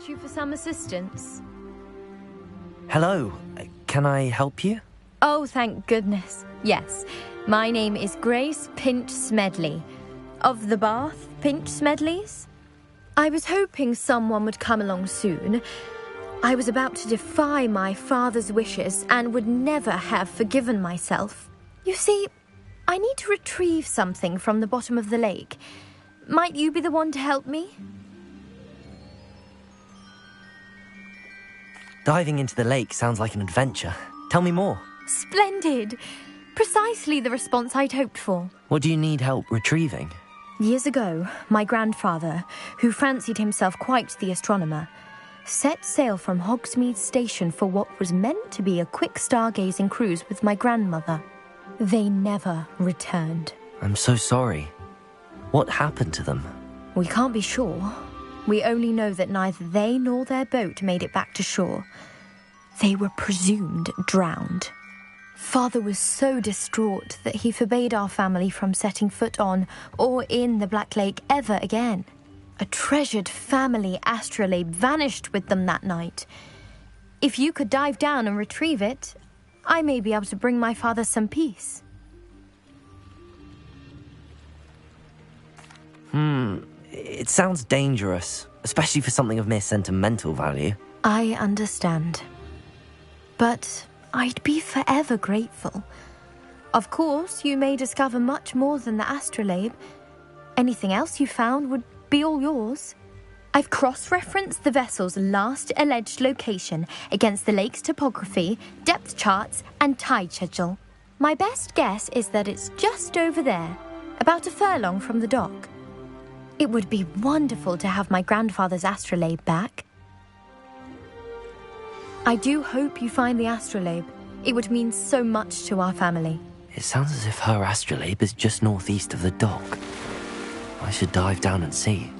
You for some assistance? Hello. Can I help you? Oh, thank goodness. Yes. My name is Grace Pinch Smedley. Of the Bath Pinch Smedleys? I was hoping someone would come along soon. I was about to defy my father's wishes and would never have forgiven myself. You see, I need to retrieve something from the bottom of the lake. Might you be the one to help me? Diving into the lake sounds like an adventure. Tell me more. Splendid! Precisely the response I'd hoped for. What do you need help retrieving? Years ago, my grandfather, who fancied himself quite the astronomer, set sail from Hogsmeade Station for what was meant to be a quick stargazing cruise with my grandmother. They never returned. I'm so sorry. What happened to them? We can't be sure. We only know that neither they nor their boat made it back to shore. They were presumed drowned. Father was so distraught that he forbade our family from setting foot on or in the Black Lake ever again. A treasured family astrolabe vanished with them that night. If you could dive down and retrieve it, I may be able to bring my father some peace. It sounds dangerous, especially for something of mere sentimental value. I understand. But I'd be forever grateful. Of course, you may discover much more than the astrolabe. Anything else you found would be all yours. I've cross-referenced the vessel's last alleged location against the lake's topography, depth charts, and tide schedule. My best guess is that it's just over there, about a furlong from the dock. It would be wonderful to have my grandfather's astrolabe back. I do hope you find the astrolabe. It would mean so much to our family. It sounds as if her astrolabe is just northeast of the dock. I should dive down and see.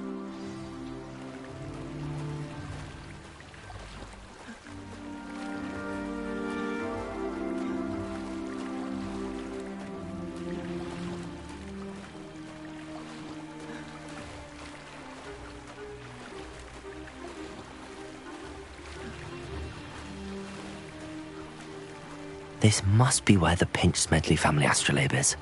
This must be where the Pinch-Smedley family astrolabe is.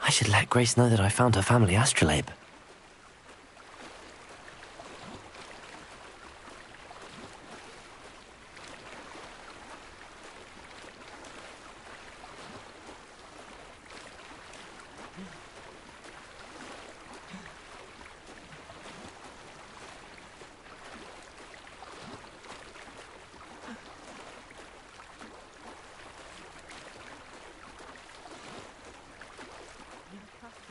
I should let Grace know that I found her family astrolabe.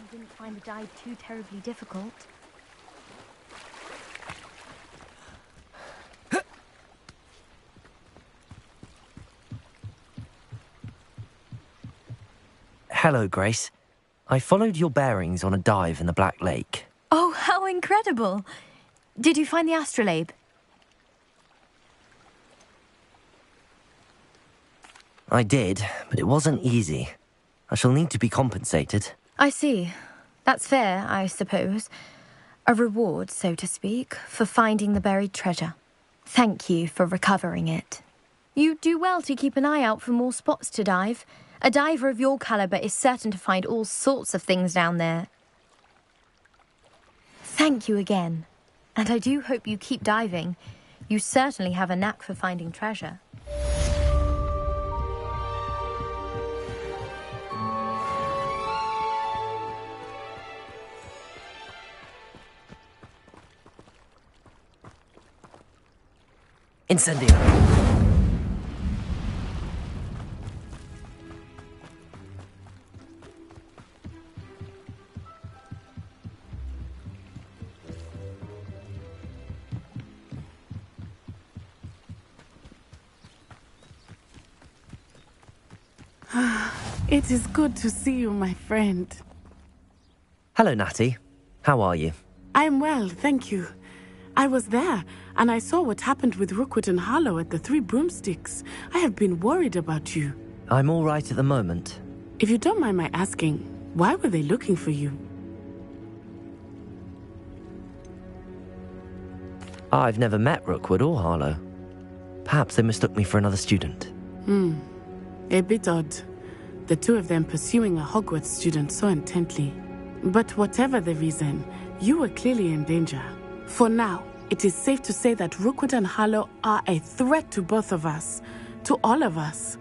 Didn't find the dive too terribly difficult. Hello, Grace. I followed your bearings on a dive in the Black Lake. Oh, how incredible! Did you find the astrolabe? I did, but it wasn't easy. I shall need to be compensated. I see. That's fair, I suppose. A reward, so to speak, for finding the buried treasure. Thank you for recovering it. You do well to keep an eye out for more spots to dive. A diver of your caliber is certain to find all sorts of things down there. Thank you again. And I do hope you keep diving. You certainly have a knack for finding treasure. Incendio. It is good to see you, my friend. Hello, Natty. How are you? I'm well, thank you. I was there, and I saw what happened with Rookwood and Harlow at the Three Broomsticks. I have been worried about you. I'm all right at the moment. If you don't mind my asking, why were they looking for you? I've never met Rookwood or Harlow. Perhaps they mistook me for another student. A bit odd. The two of them pursuing a Hogwarts student so intently. But whatever the reason, you were clearly in danger. For now, it is safe to say that Rookwood and Harlow are a threat to both of us, to all of us.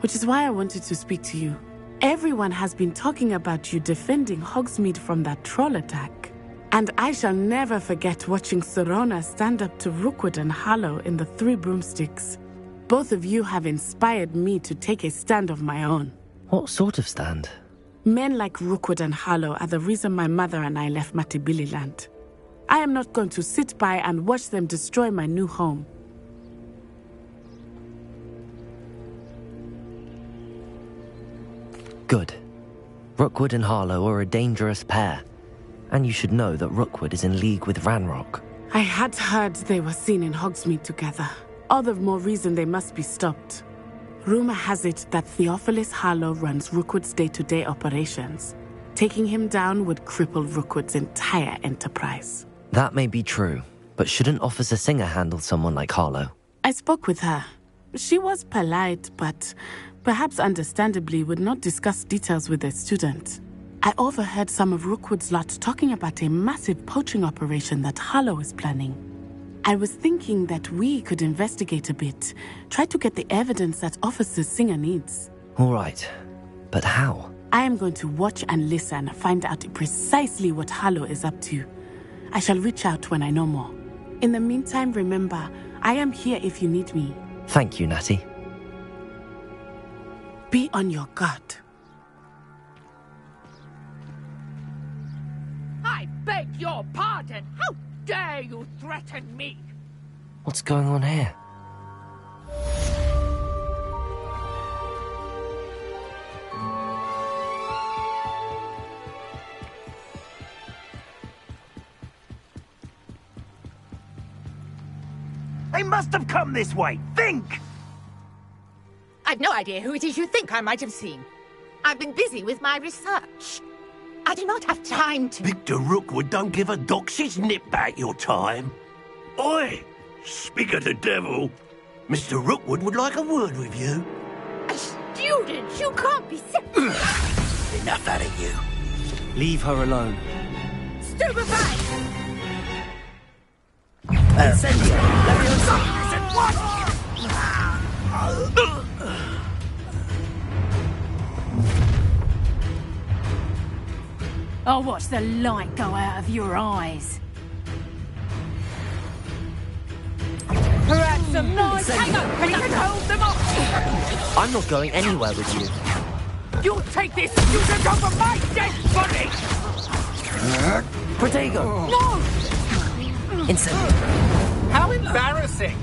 Which is why I wanted to speak to you. Everyone has been talking about you defending Hogsmeade from that troll attack. And I shall never forget watching Serona stand up to Rookwood and Harlow in the Three Broomsticks. Both of you have inspired me to take a stand of my own. What sort of stand? Men like Rookwood and Harlow are the reason my mother and I left Matibili land. I am not going to sit by and watch them destroy my new home. Good. Rookwood and Harlow are a dangerous pair. And you should know that Rookwood is in league with Ranrock. I had heard they were seen in Hogsmeade together. All the more reason they must be stopped. Rumor has it that Theophilus Harlow runs Rookwood's day-to-day operations. Taking him down would cripple Rookwood's entire enterprise. That may be true, but shouldn't Officer Singer handle someone like Harlow? I spoke with her. She was polite, but perhaps understandably would not discuss details with a student. I overheard some of Rookwood's lot talking about a massive poaching operation that Harlow is planning. I was thinking that we could investigate a bit, try to get the evidence that Officer Singer needs. All right, but how? I am going to watch and listen, find out precisely what Harlow is up to. I shall reach out when I know more. In the meantime, remember, I am here if you need me. Thank you, Natty. Be on your guard. I beg your pardon! How dare you threaten me? What's going on here? They must have come this way. Think! I've no idea who it is you think I might have seen. I've been busy with my research. I do not have time to... Victor Rookwood don't give a doxy's nip back your time. Oi! Speak of the devil. Mr. Rookwood would like a word with you. A student? You can't be Enough out of you. Leave her alone. Stupefy! I'll watch the light go out of your eyes. Perhaps some noise. Hang on, we can hold them off. I'm not going anywhere with you. You'll take this student over my dead body! Protego! No! Instant. How embarrassing!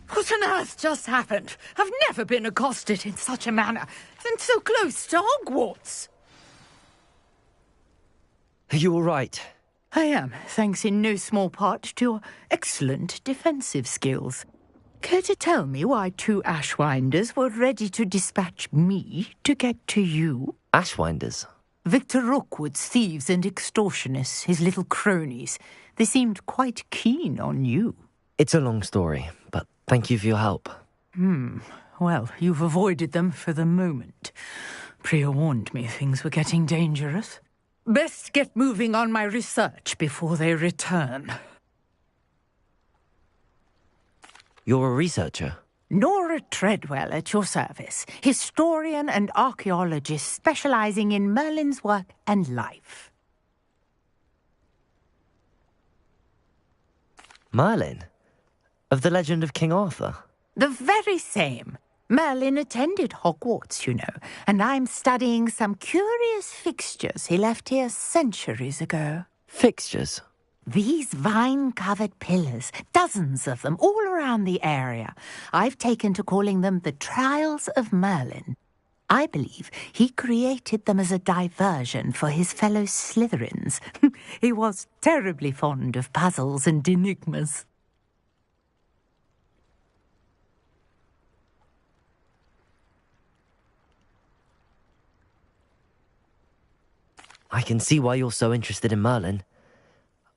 What on earth just happened? I've never been accosted in such a manner, and so close to Hogwarts. Are you all right? I am, thanks in no small part to your excellent defensive skills. Care to tell me why two Ashwinders were ready to dispatch me to get to you? Ashwinders? Victor Rookwood's thieves and extortionists, his little cronies. They seemed quite keen on you. It's a long story, but thank you for your help. Well, you've avoided them for the moment. Priya warned me things were getting dangerous. Best get moving on my research before they return. You're a researcher? Nora Treadwell at your service, historian and archaeologist specializing in Merlin's work and life. Merlin? Of the legend of King Arthur? The very same. Merlin attended Hogwarts, you know, and I'm studying some curious fixtures he left here centuries ago. Fixtures? These vine-covered pillars, dozens of them, all around the area. I've taken to calling them the Trials of Merlin. I believe he created them as a diversion for his fellow Slytherins. He was terribly fond of puzzles and enigmas. I can see why you're so interested in Merlin.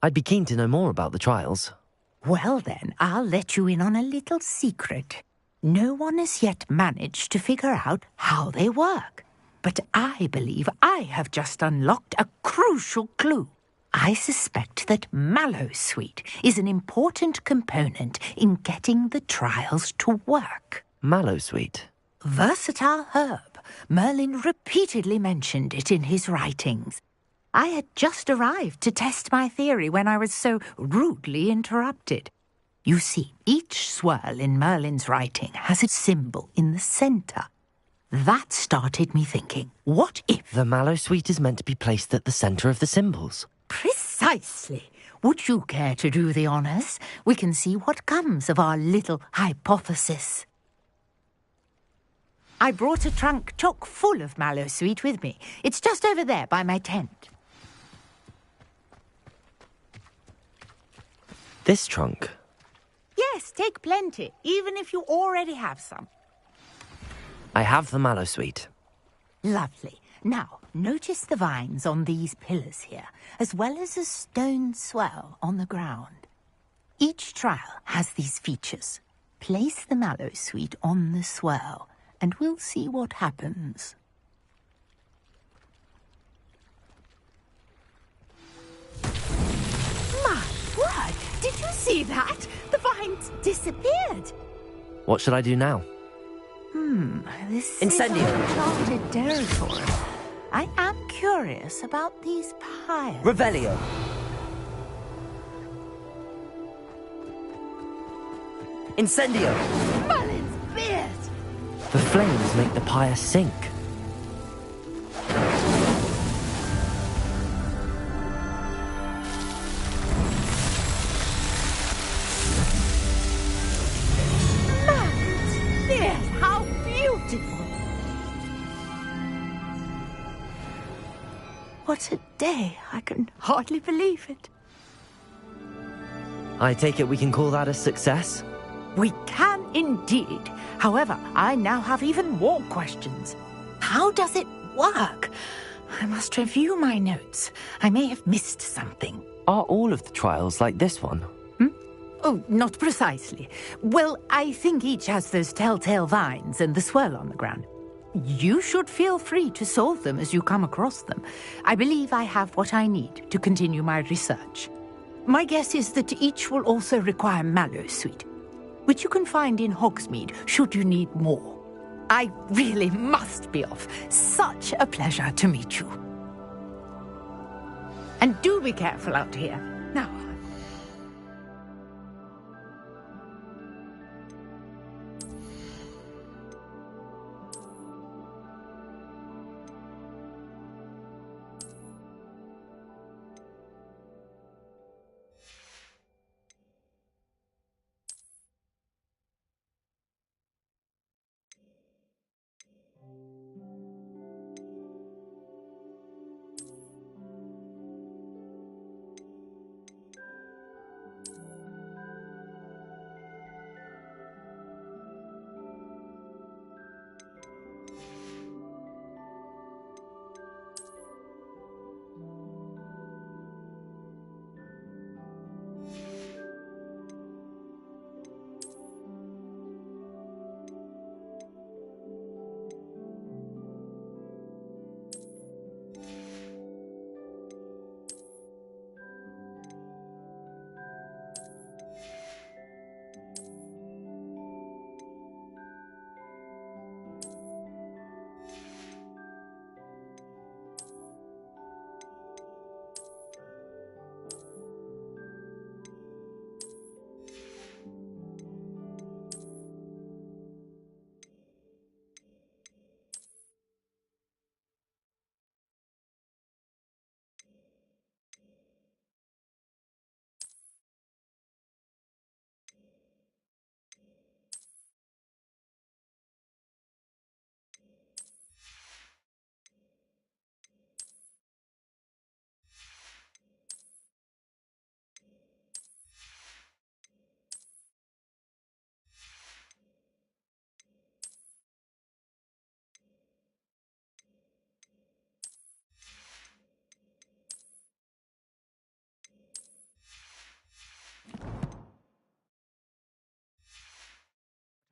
I'd be keen to know more about the trials. Well then, I'll let you in on a little secret. No one has yet managed to figure out how they work. But I believe I have just unlocked a crucial clue. I suspect that mallowsweet is an important component in getting the trials to work. Mallowsweet? Versatile herb. Merlin repeatedly mentioned it in his writings. I had just arrived to test my theory when I was so rudely interrupted. You see, each swirl in Merlin's writing has a symbol in the centre. That started me thinking, what if... The mallowsweet is meant to be placed at the centre of the symbols. Precisely. Would you care to do the honours? We can see what comes of our little hypothesis. I brought a trunk chock full of mallowsweet with me. It's just over there by my tent. This trunk? Yes, take plenty, even if you already have some. I have the mallowsweet. Lovely. Now, notice the vines on these pillars here, as well as a stone swell on the ground. Each trial has these features. Place the mallowsweet on the swell, and we'll see what happens. My word! Did you see that? The vines disappeared. What should I do now? This Incendio. is uncharted territory. I am curious about these pyres. Revelio. Incendio. Merlin's beard! The flames make the pyre sink. Merlin's beard! How beautiful! What a day! I can hardly believe it. I take it we can call that a success? We can indeed. However, I now have even more questions. How does it work? I must review my notes. I may have missed something. Are all of the trials like this one? Oh, not precisely. Well, I think each has those telltale vines and the swirl on the ground. You should feel free to solve them as you come across them. I believe I have what I need to continue my research. My guess is that each will also require mallowsweet, which you can find in Hogsmeade should you need more. I really must be off. Such a pleasure to meet you. And do be careful out here. Now.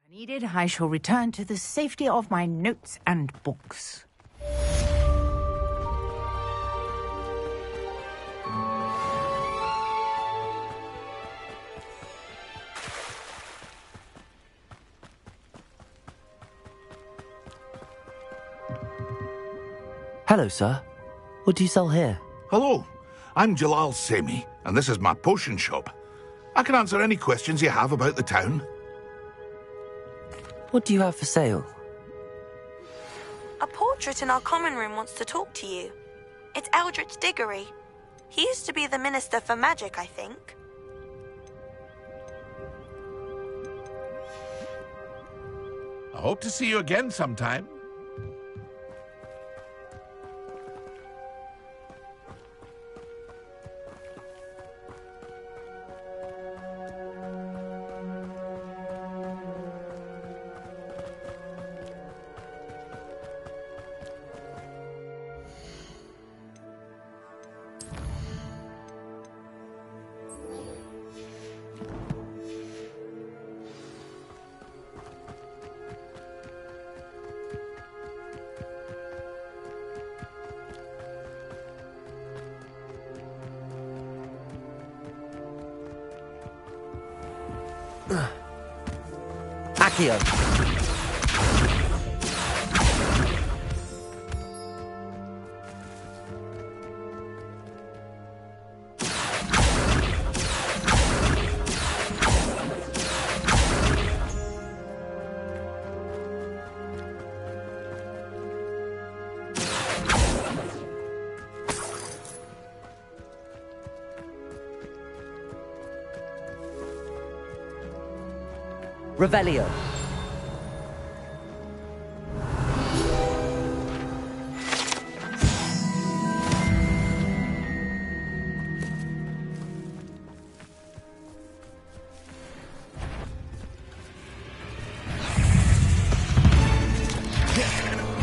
Needed, I shall return to the safety of my notes and books. Hello, sir. What do you sell here? Hello, I'm Jalal Semi, and this is my potion shop. I can answer any questions you have about the town. What do you have for sale? A portrait in our common room wants to talk to you. It's Eldritch Diggory. He used to be the Minister for Magic, I think. I hope to see you again sometime. Accio. Revelio.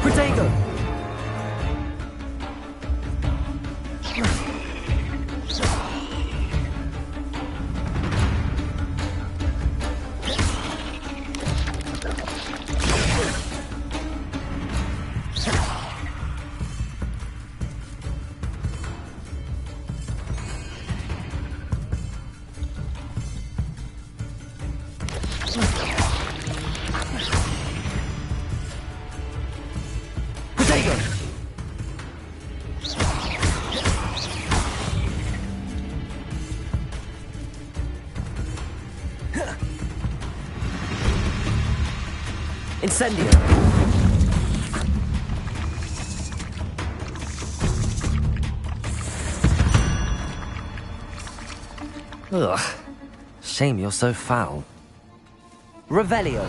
Protego. Incendio. Ugh. Shame you're so foul. Revelio.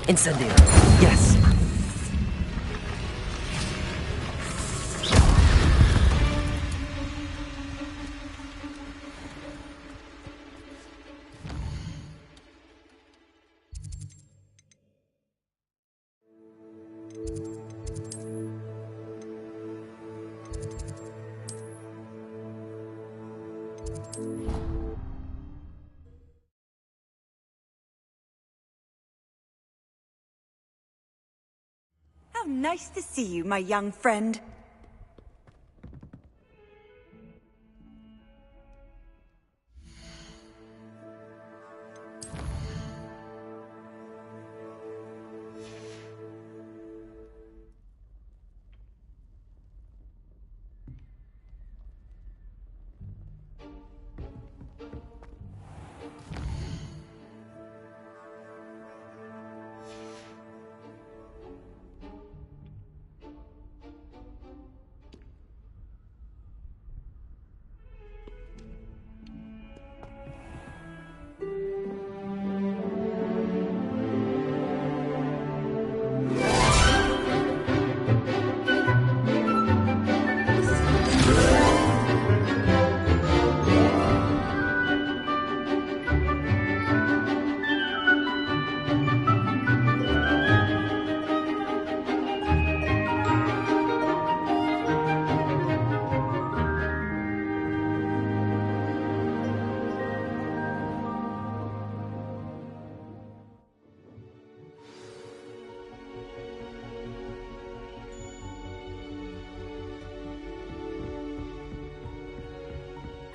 Incendio. Yes. How nice to see you, my young friend.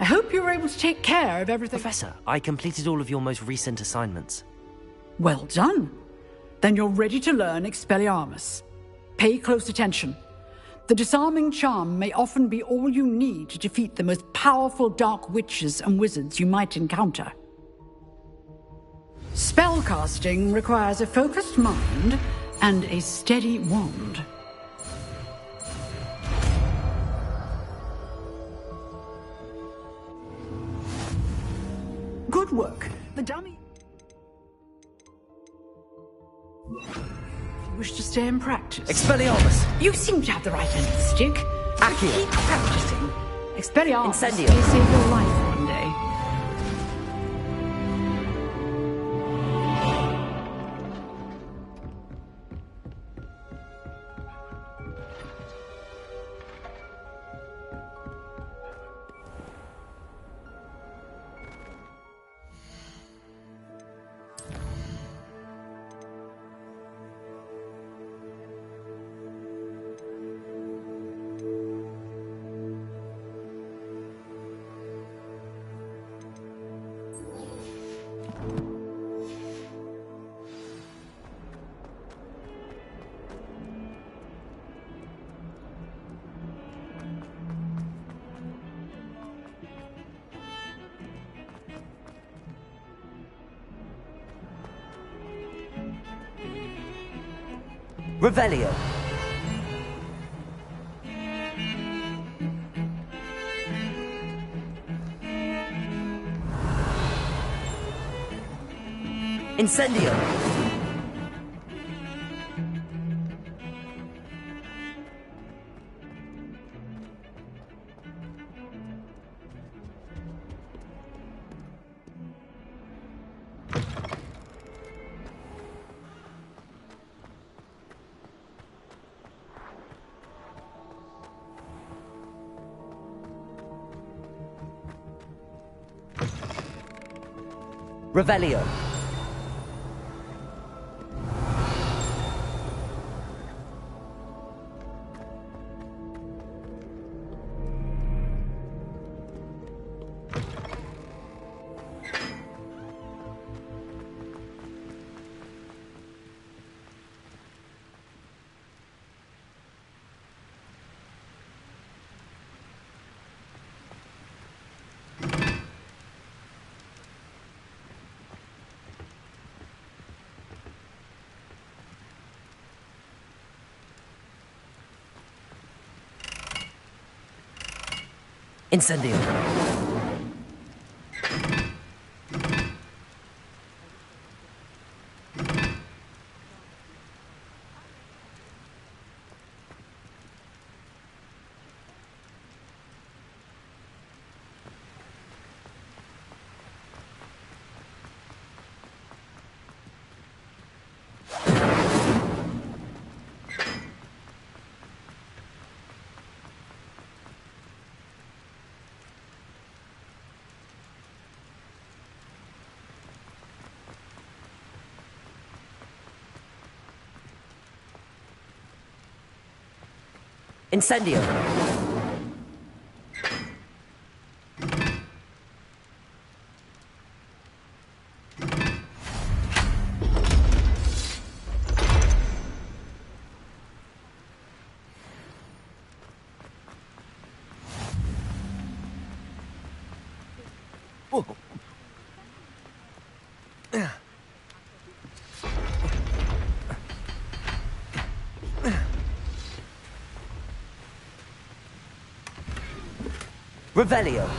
I hope you were able to take care of everything. Professor, I completed all of your most recent assignments. Well done. Then you're ready to learn Expelliarmus. Pay close attention. The disarming charm may often be all you need to defeat the most powerful dark witches and wizards you might encounter. Spellcasting requires a focused mind and a steady wand. Good work. The dummy... If you wish to stay in practice... Expelliarmus! You seem to have the right end of the stick. Accio! Keep practicing. Expelliarmus Incendio! may save your life one day. Revelio. Incendio. Revelio. Incendio. Incendio. Whoa. Revelio.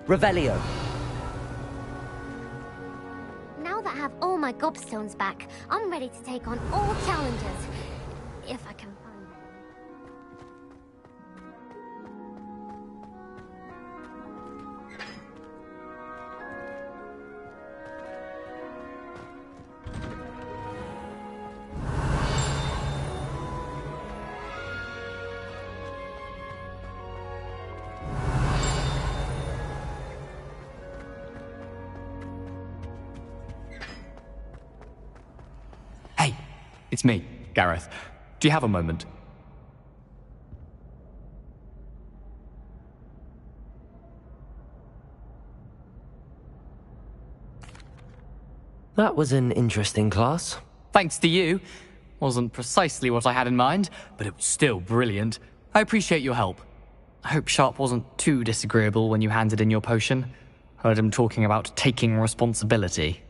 Revelio. Now that I have all my gobstones back, I'm ready to take on all challenges. If I can find them. It's me, Gareth. Do you have a moment? That was an interesting class. Thanks to you. Wasn't precisely what I had in mind, but it was still brilliant. I appreciate your help. I hope Sharp wasn't too disagreeable when you handed in your potion. Heard him talking about taking responsibility.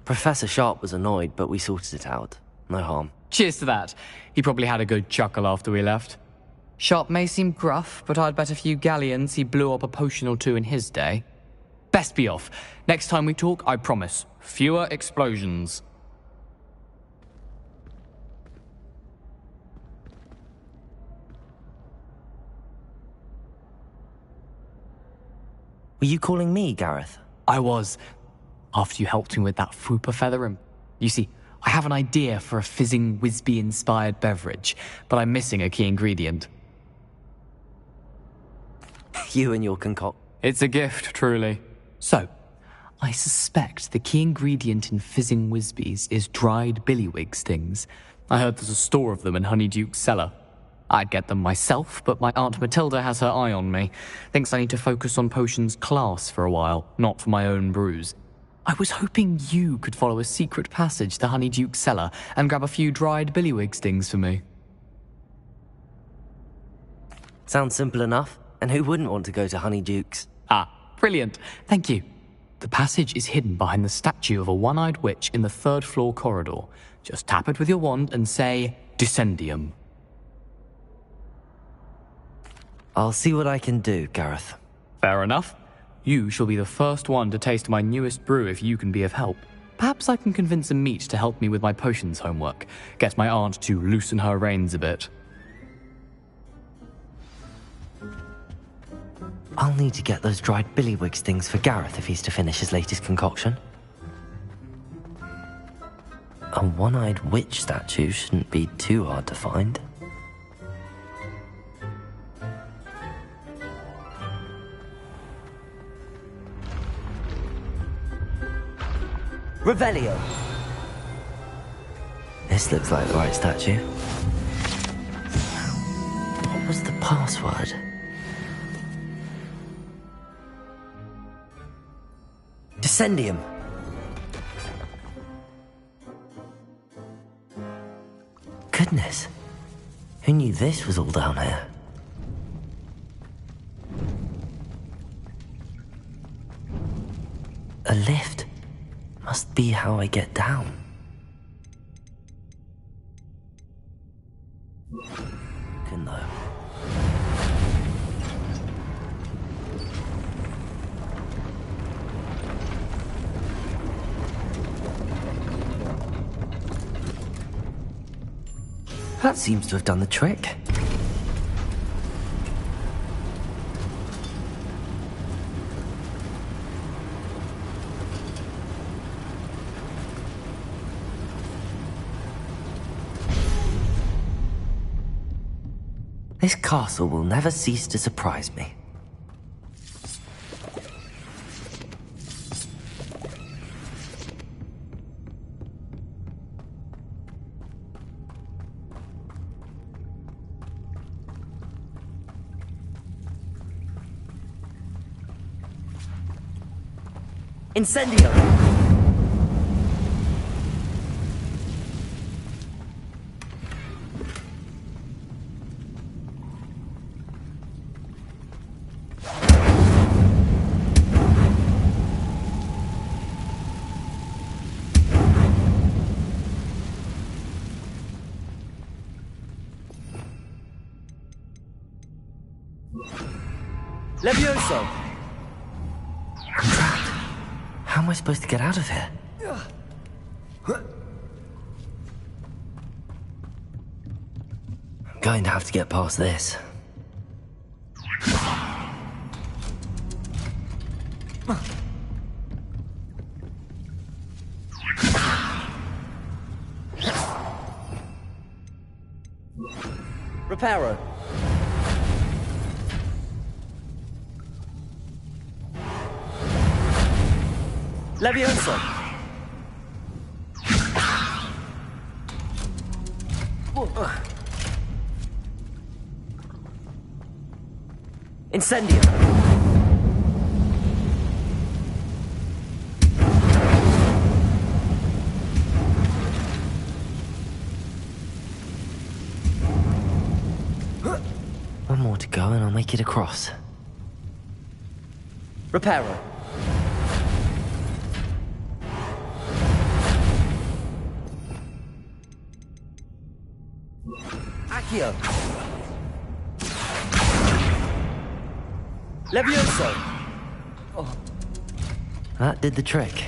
Professor Sharp was annoyed, but we sorted it out. No harm. Cheers to that. He probably had a good chuckle after we left. Sharp may seem gruff, but I'd bet a few galleons he blew up a potion or two in his day. Best be off. Next time we talk, I promise. Fewer explosions. Were you calling me, Gareth? I was. After you helped me with that Fooper feather, and you see, I have an idea for a fizzing Whizbee-inspired beverage, but I'm missing a key ingredient. You and your concoct. It's a gift, truly. So, I suspect the key ingredient in fizzing Whizbees is dried billywig stings. I heard there's a store of them in Honeyduke's cellar. I'd get them myself, but my Aunt Matilda has her eye on me. Thinks I need to focus on potions class for a while, not for my own brews. I was hoping you could follow a secret passage to Honeyduke's cellar and grab a few dried billywig stings for me. Sounds simple enough. And who wouldn't want to go to Honeyduke's? Ah, brilliant. Thank you. The passage is hidden behind the statue of a one-eyed witch in the third-floor corridor. Just tap it with your wand and say, Descendium. I'll see what I can do, Gareth. Fair enough. You shall be the first one to taste my newest brew if you can be of help. Perhaps I can convince a meat to help me with my potions homework. Get my aunt to loosen her reins a bit. I'll need to get those dried billywig stings for Gareth if he's to finish his latest concoction. A one-eyed witch statue shouldn't be too hard to find. Revelio! This looks like the right statue. What was the password? Descendium! Goodness. Who knew this was all down here? A lift. Must be how I get down. Good though. That seems to have done the trick. This castle will never cease to surprise me. Incendio! Levioso! I'm trapped. How am I supposed to get out of here? I'm going to have to get past this. Reparo. Levioso. Incendio. One more to go and I'll make it across. Reparo. Accio. Levioso. Oh. That did the trick.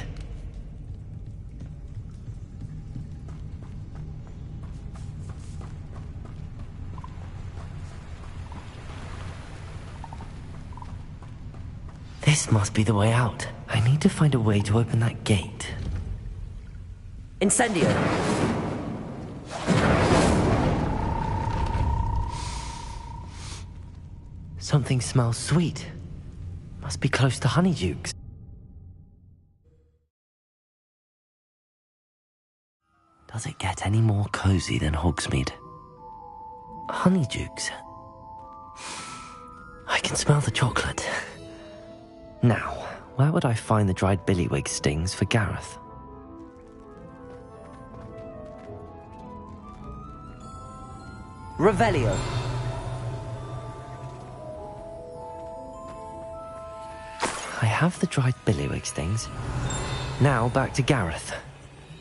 This must be the way out. I need to find a way to open that gate. Incendio. Something smells sweet. Must be close to Honeydukes. Does it get any more cozy than Hogsmeade? Honeydukes. I can smell the chocolate. Now, where would I find the dried billywig stings for Gareth? Revelio. I have the dried billywig stings. Now back to Gareth.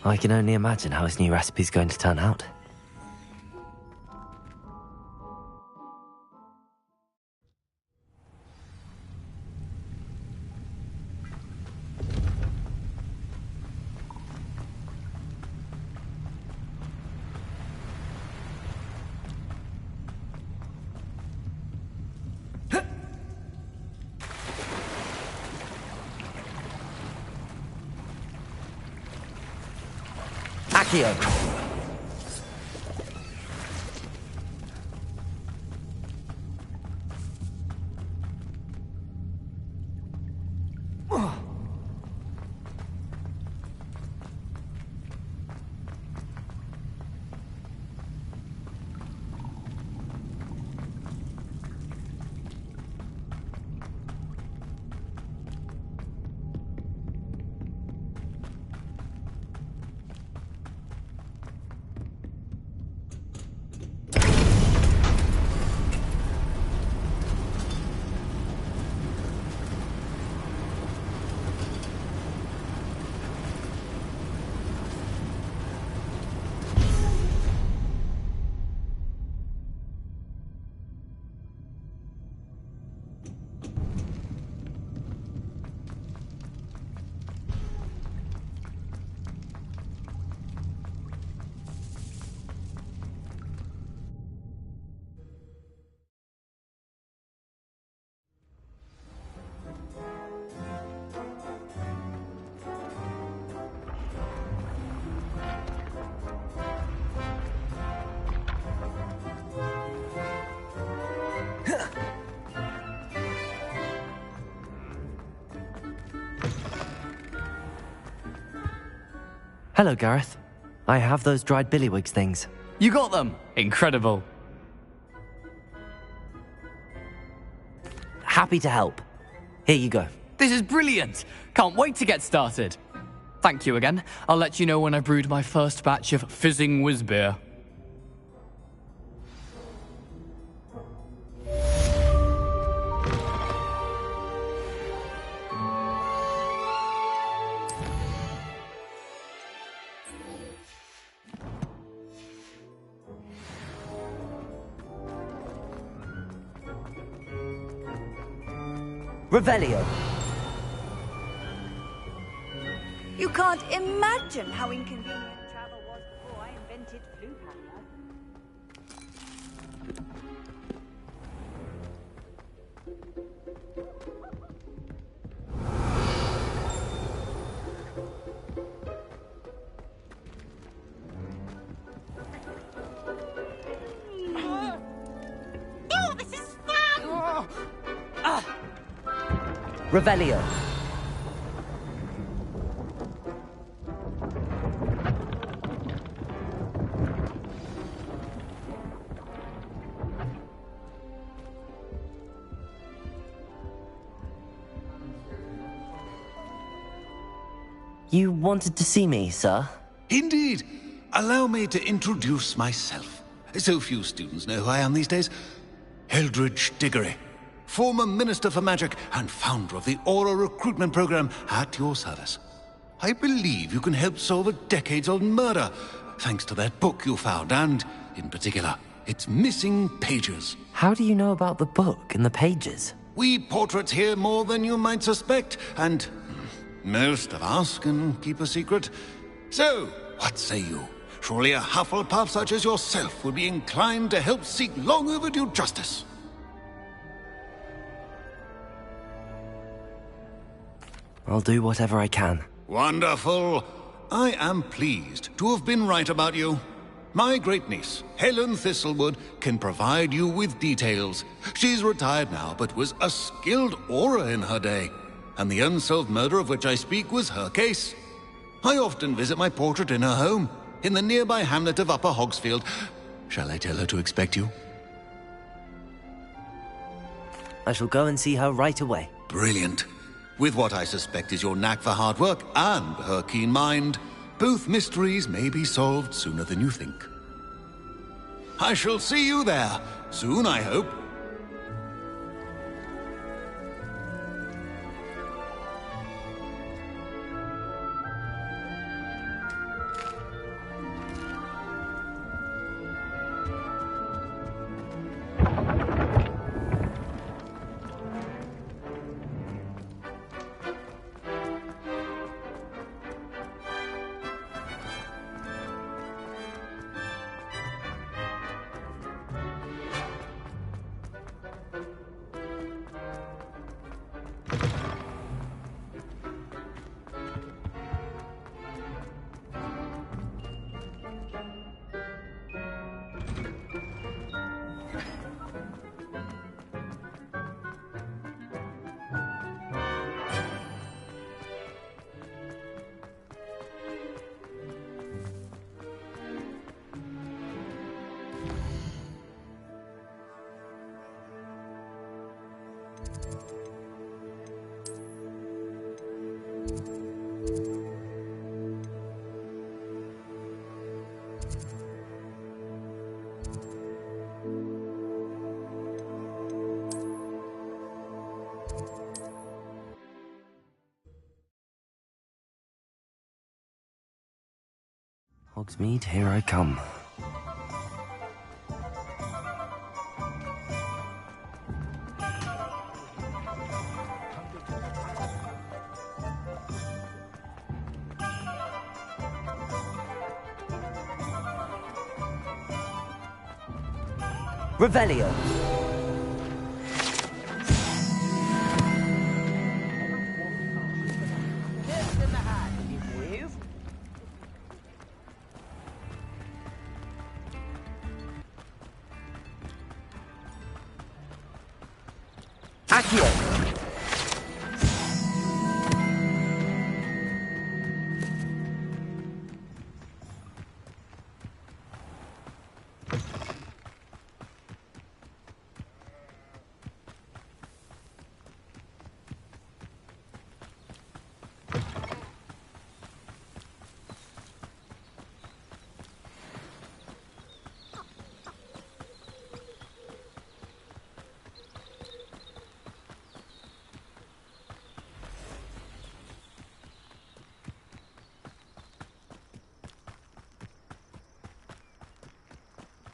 I can only imagine how his new recipe's going to turn out. Accio. Hello, Gareth. I have those dried billywig things. You got them! Incredible. Happy to help. Here you go. This is brilliant! Can't wait to get started. Thank you again. I'll let you know when I brewed my first batch of fizzing whiz-beer. Revelio. You can't imagine how inconvenient travel was before I invented Floo Panda. Oh, this is fun! Revelio. You wanted to see me, sir? Indeed. Allow me to introduce myself. So few students know who I am these days. Eldridge Diggory, former Minister for Magic and founder of the Aura Recruitment Program, at your service. I believe you can help solve a decades-old murder, thanks to that book you found, and, in particular, its missing pages. How do you know about the book and the pages? We portraits hear more than you might suspect, and most of us can keep a secret. So, what say you? Surely a Hufflepuff such as yourself would be inclined to help seek long overdue justice. I'll do whatever I can. Wonderful. I am pleased to have been right about you. My great-niece, Helen Thistlewood, can provide you with details. She's retired now, but was a skilled aura in her day. And the unsolved murder of which I speak was her case. I often visit my portrait in her home, in the nearby hamlet of Upper Hogsfield. Shall I tell her to expect you? I shall go and see her right away. Brilliant. With what I suspect is your knack for hard work and her keen mind, both mysteries may be solved sooner than you think. I shall see you there, soon I hope. Hogsmeade, here I come. Revelio.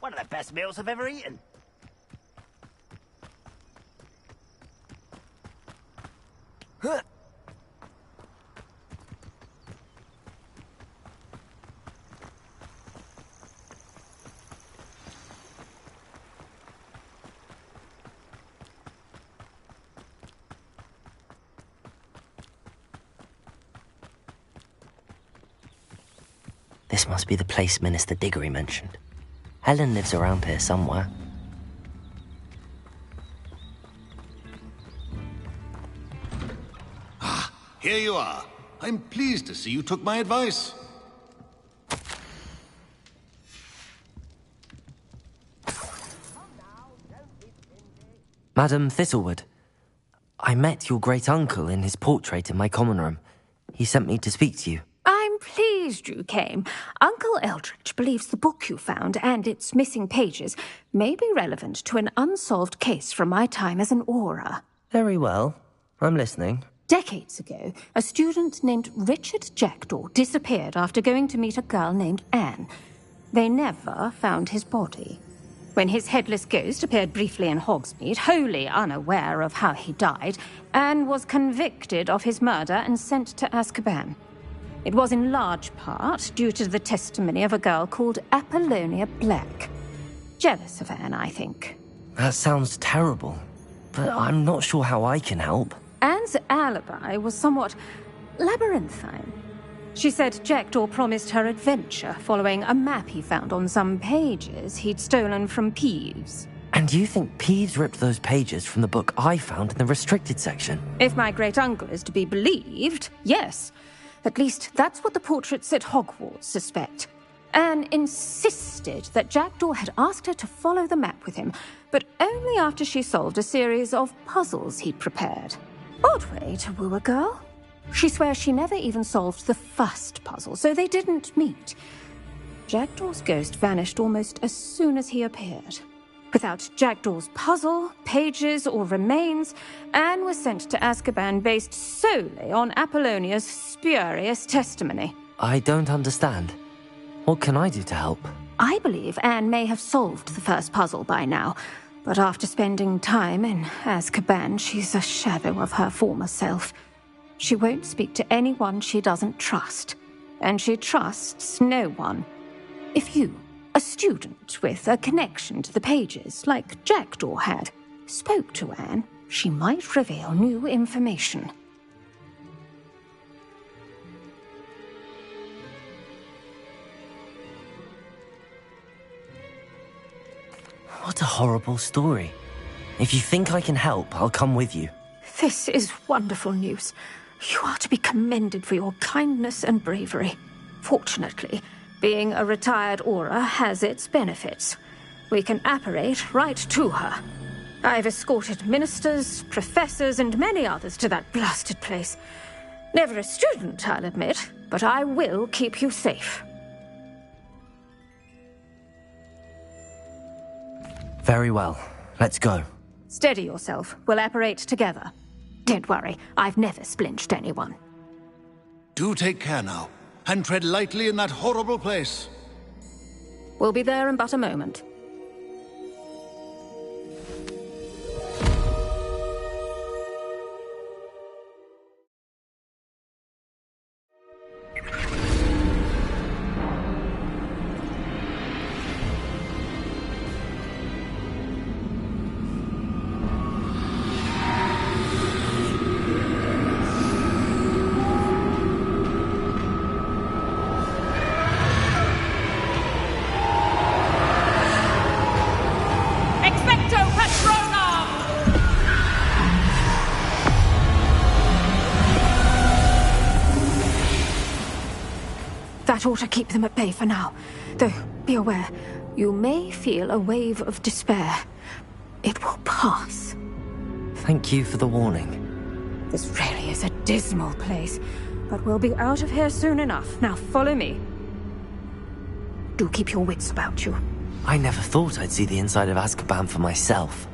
One of the best meals I've ever eaten. This must be the place Minister Diggory mentioned. Helen lives around here somewhere. Ah, here you are. I'm pleased to see you took my advice. Madam Thistlewood, I met your great-uncle in his portrait in my common room. He sent me to speak to you. I'm pleased you came. Uncle Eldridge believes the book you found and its missing pages may be relevant to an unsolved case from my time as an aura. Very well. I'm listening. Decades ago, a student named Richard Jackdaw disappeared after going to meet a girl named Anne. They never found his body. When his headless ghost appeared briefly in Hogsmeade, wholly unaware of how he died, Anne was convicted of his murder and sent to Azkaban. It was in large part due to the testimony of a girl called Apollonia Black. Jealous of Anne, I think. That sounds terrible, but I'm not sure how I can help. Anne's alibi was somewhat labyrinthine. She said Jackdaw promised her adventure following a map he found on some pages he'd stolen from Peeves. And you think Peeves ripped those pages from the book I found in the restricted section? If my great-uncle is to be believed, yes. At least that's what the portraits at Hogwarts suspect. Anne insisted that Jackdaw had asked her to follow the map with him, but only after she solved a series of puzzles he'd prepared. Odd way to woo a girl. She swears she never even solved the first puzzle, so they didn't meet. Jackdaw's ghost vanished almost as soon as he appeared. Without Jackdaw's puzzle, pages, or remains, Anne was sent to Azkaban based solely on Apollonia's spurious testimony. I don't understand. What can I do to help? I believe Anne may have solved the first puzzle by now, but after spending time in Azkaban, she's a shadow of her former self. She won't speak to anyone she doesn't trust, and she trusts no one. If you, a student with a connection to the pages, like Jackdaw had, spoke to Anne, she might reveal new information. What a horrible story. If you think I can help, I'll come with you. This is wonderful news. You are to be commended for your kindness and bravery. Fortunately, being a retired aura has its benefits. We can apparate right to her. I've escorted ministers, professors, and many others to that blasted place. Never a student, I'll admit, but I will keep you safe. Very well. Let's go. Steady yourself. We'll apparate together. Don't worry, I've never splinched anyone. Do take care now, and tread lightly in that horrible place. We'll be there in but a moment. That ought to keep them at bay for now. Though, be aware, you may feel a wave of despair. It will pass. Thank you for the warning. This really is a dismal place, but we'll be out of here soon enough. Now follow me. Do keep your wits about you. I never thought I'd see the inside of Azkaban for myself.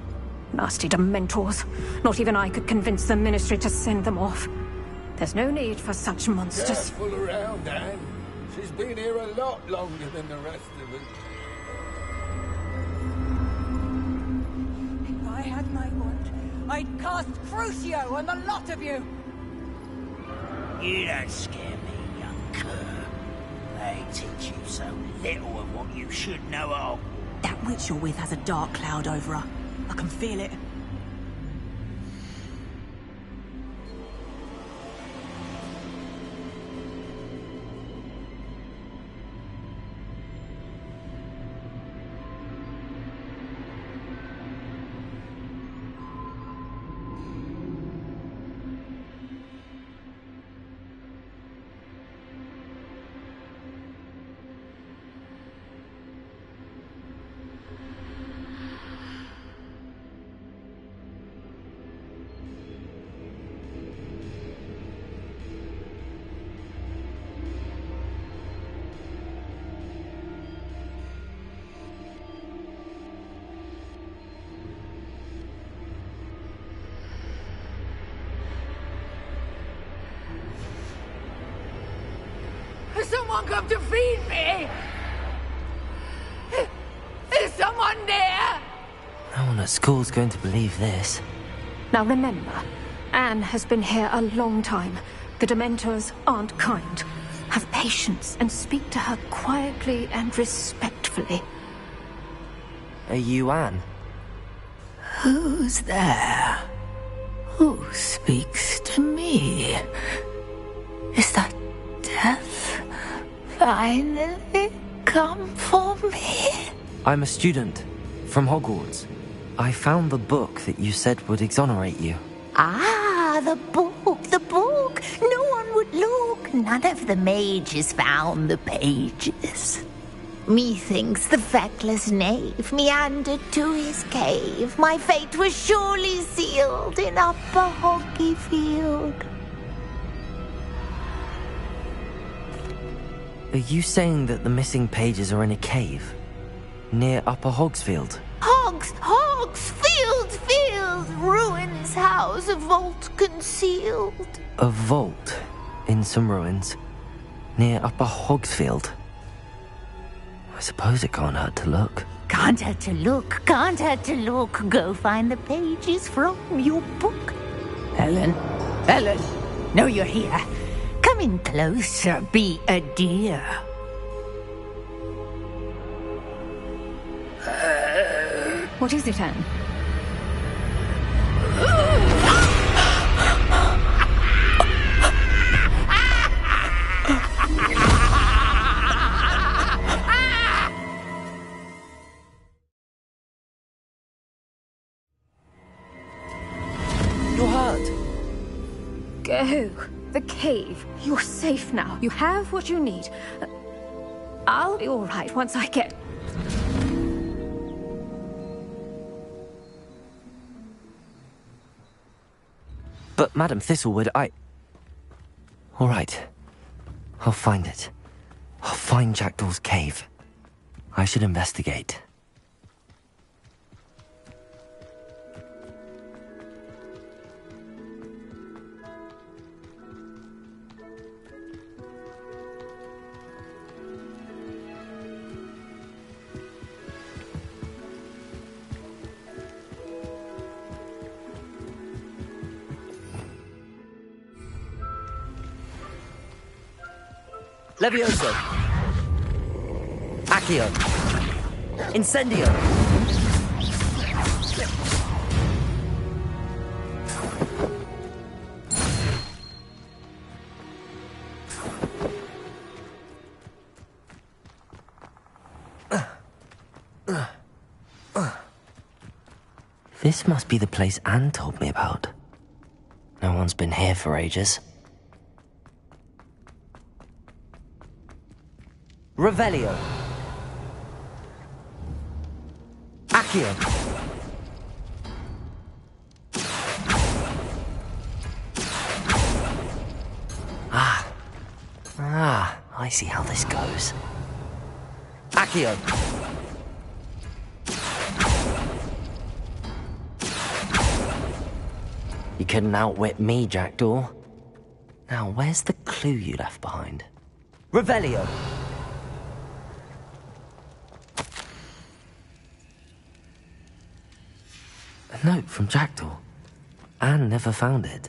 Nasty Dementors. Not even I could convince the Ministry to send them off. There's no need for such monsters. Careful around, Anne. She's been here a lot longer than the rest of us. If I had my wand, I'd cast Crucio on the lot of you. You don't scare me, young cur. They teach you so little of what you should know of. That witch you're with has a dark cloud over her. I can feel it. Has someone come to feed me? Is someone there? No one at school's going to believe this. Now remember, Anne has been here a long time. The Dementors aren't kind. Have patience and speak to her quietly and respectfully. Are you Anne? Who's there? Who speaks to me? Is that death finally come for me? I'm a student from Hogwarts. I found the book that you said would exonerate you. Ah, the book, the book. No one would look. None of the mages found the pages. Methinks the feckless knave meandered to his cave. My fate was surely sealed in Upper Hoggyfield. Are you saying that the missing pages are in a cave? Near Upper Hogsfield? Field, ruins house, a vault concealed. A vault in some ruins near Upper Hogsfield. I suppose it can't hurt to look. Can't hurt to look, can't hurt to look. Go find the pages from your book. Ellen, know you're here. Come in closer, be a dear. What is it, Anne? You're hurt. Go. The cave. You're safe now. You have what you need. I'll be all right once I get... But Madam Thistlewood, All right. I'll find it. I'll find Jackdaw's cave. I should investigate. Levioso. Accio. Incendio. This must be the place Anne told me about. No one's been here for ages. Revelio. Accio. I see how this goes. Accio. You couldn't outwit me, Jackdaw. Now, where's the clue you left behind? Revelio. A note from Jackdaw. Anne never found it.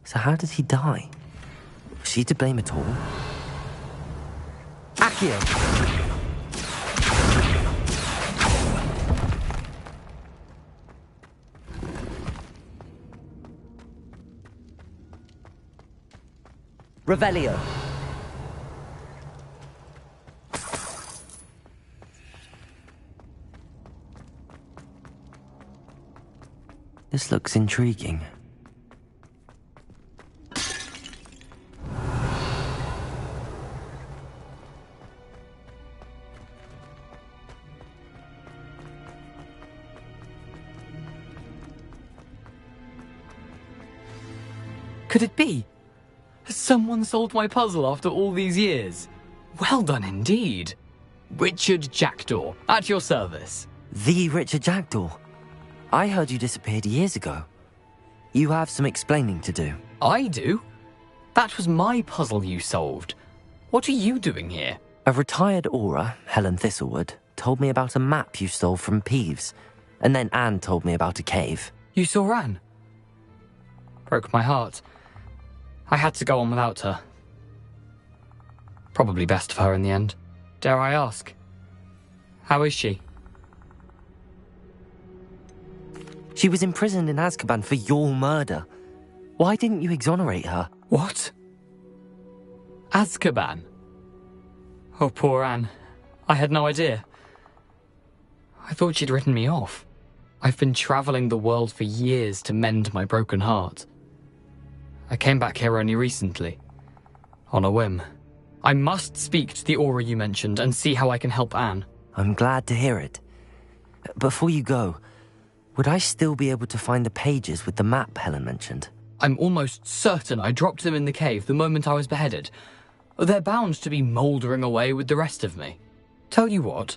So how did he die? she to blame at all? Accio! Revelio. This looks intriguing. Could it be? Has someone solved my puzzle after all these years? Well done indeed. Richard Jackdaw, at your service. The Richard Jackdaw? I heard you disappeared years ago. You have some explaining to do. I do? That was my puzzle you solved. What are you doing here? A retired aura, Helen Thistlewood, told me about a map you stole from Peeves, and then Anne told me about a cave. You saw Anne? Broke my heart. I had to go on without her. Probably best for her in the end. Dare I ask? How is she? She was imprisoned in Azkaban for your murder. Why didn't you exonerate her? What? Azkaban? Oh, poor Anne. I had no idea. I thought she'd written me off. I've been travelling the world for years to mend my broken heart. I came back here only recently. On a whim. I must speak to the aura you mentioned and see how I can help Anne. I'm glad to hear it. Before you go, would I still be able to find the pages with the map Helen mentioned? I'm almost certain I dropped them in the cave the moment I was beheaded. They're bound to be mouldering away with the rest of me. Tell you what,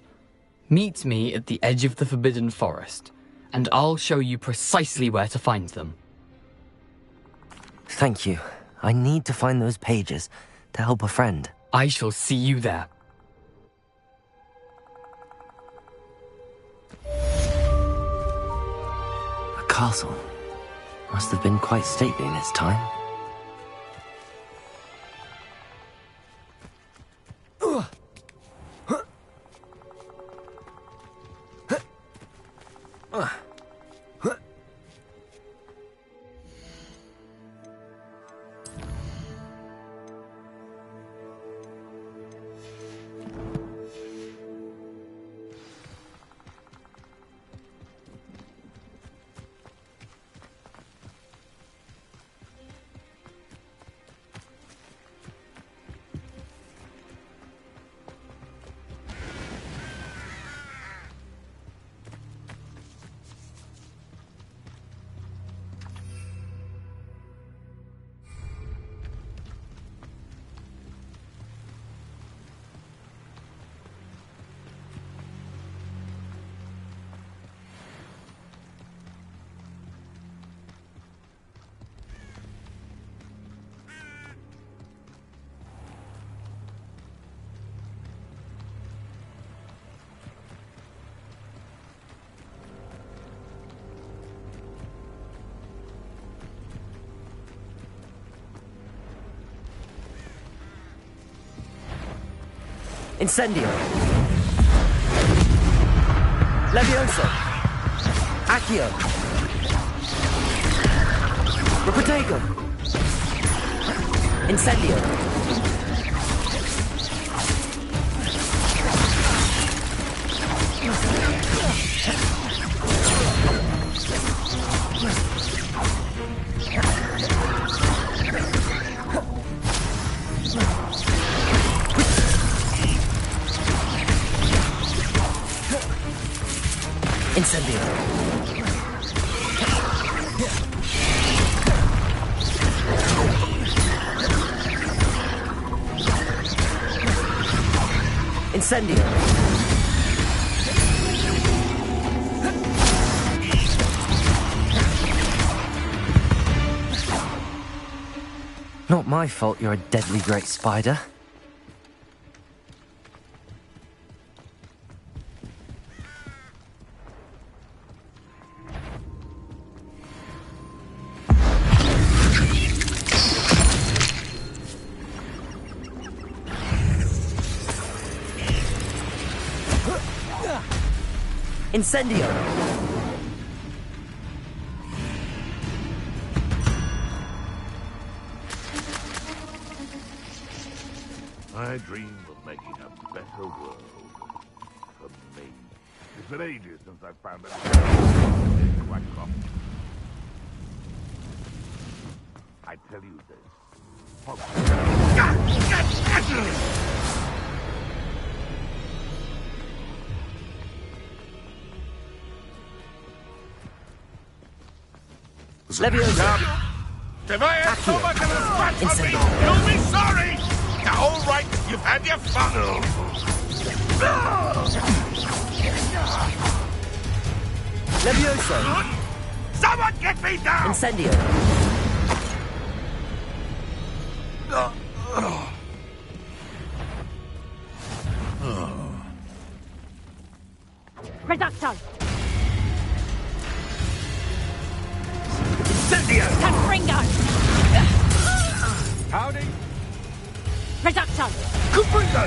meet me at the edge of the Forbidden Forest, and I'll show you precisely where to find them. Thank you. I need to find those pages to help a friend. I shall see you there. A castle. Must have been quite stately in its time. Incendio. Levioso. Accio. Repotego. Incendio. Incendio. Incendio. Not my fault you're a deadly great spider. Incendio! I dream of making a better world for me. It's been ages since I found it. I tell you this. Leviosa! If I had so much of a scratch on me, you'll be sorry! Now, all right, you've had your fun. Leviosa! Someone get me down! Incendio! Reducto! Incendio! Confringo! Howdy! Reducto! Confringo!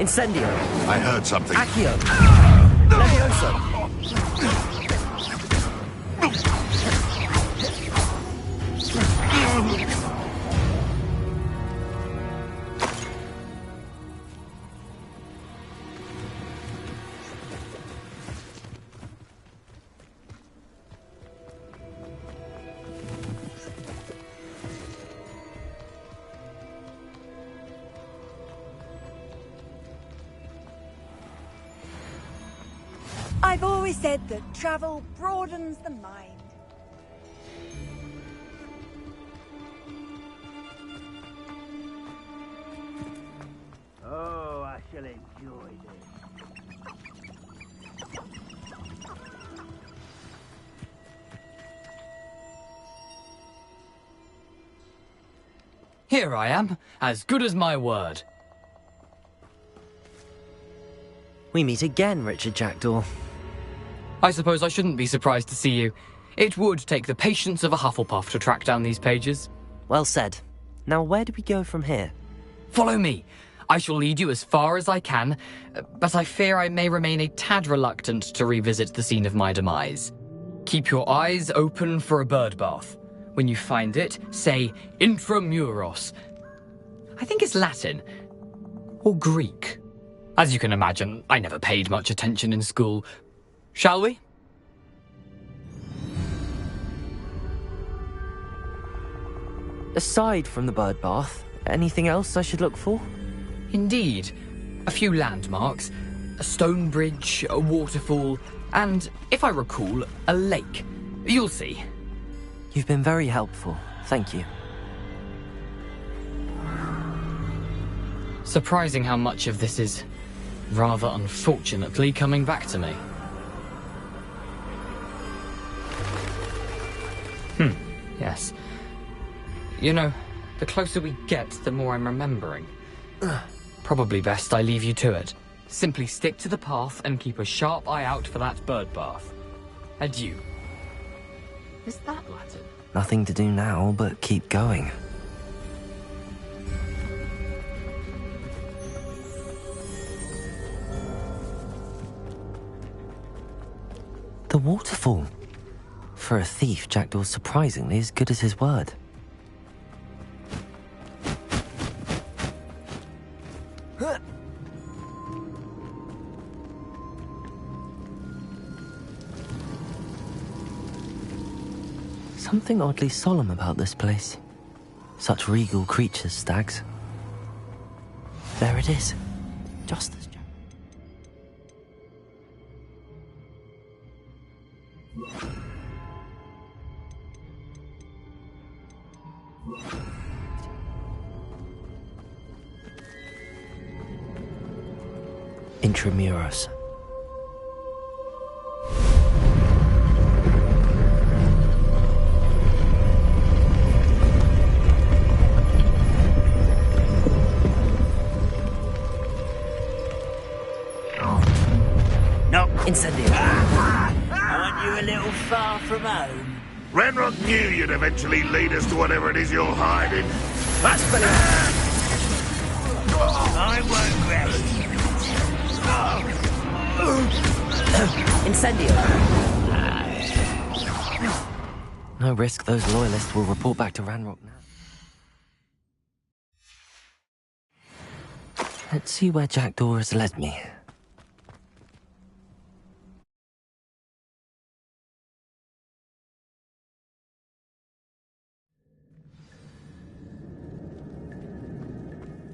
Incendio. I heard something. Accio. Levioso. I've always said that travel broadens the mind. Oh, I shall enjoy this. Here I am, as good as my word. We meet again, Richard Jackdaw. I suppose I shouldn't be surprised to see you. It would take the patience of a Hufflepuff to track down these pages. Well said. Now where do we go from here? Follow me. I shall lead you as far as I can, but I fear I may remain a tad reluctant to revisit the scene of my demise. Keep your eyes open for a bird bath. When you find it, say intramuros. I think it's Latin. Or Greek. As you can imagine, I never paid much attention in school. Shall we? Aside from the bird bath, anything else I should look for? Indeed. A few landmarks, a stone bridge, a waterfall, and, if I recall, a lake. You'll see. You've been very helpful. Thank you. Surprising how much of this is, rather unfortunately, coming back to me. Yes. You know, the closer we get, the more I'm remembering. Probably best I leave you to it. Simply stick to the path and keep a sharp eye out for that bird bath. Adieu. Is that Latin? Nothing to do now but keep going. The waterfall. For a thief, Jackdaw's surprisingly as good as his word. Something oddly solemn about this place. Such regal creatures, stags. There it is. Just as Jack. Intramuros. No. Incendio. Aren't you a little far from home? Ranrock knew you'd eventually lead us to whatever it is you're hiding. That's better. I won't rest. Incendio. No risk those loyalists will report back to Ranrock now. Let's see where Jackdaw has led me.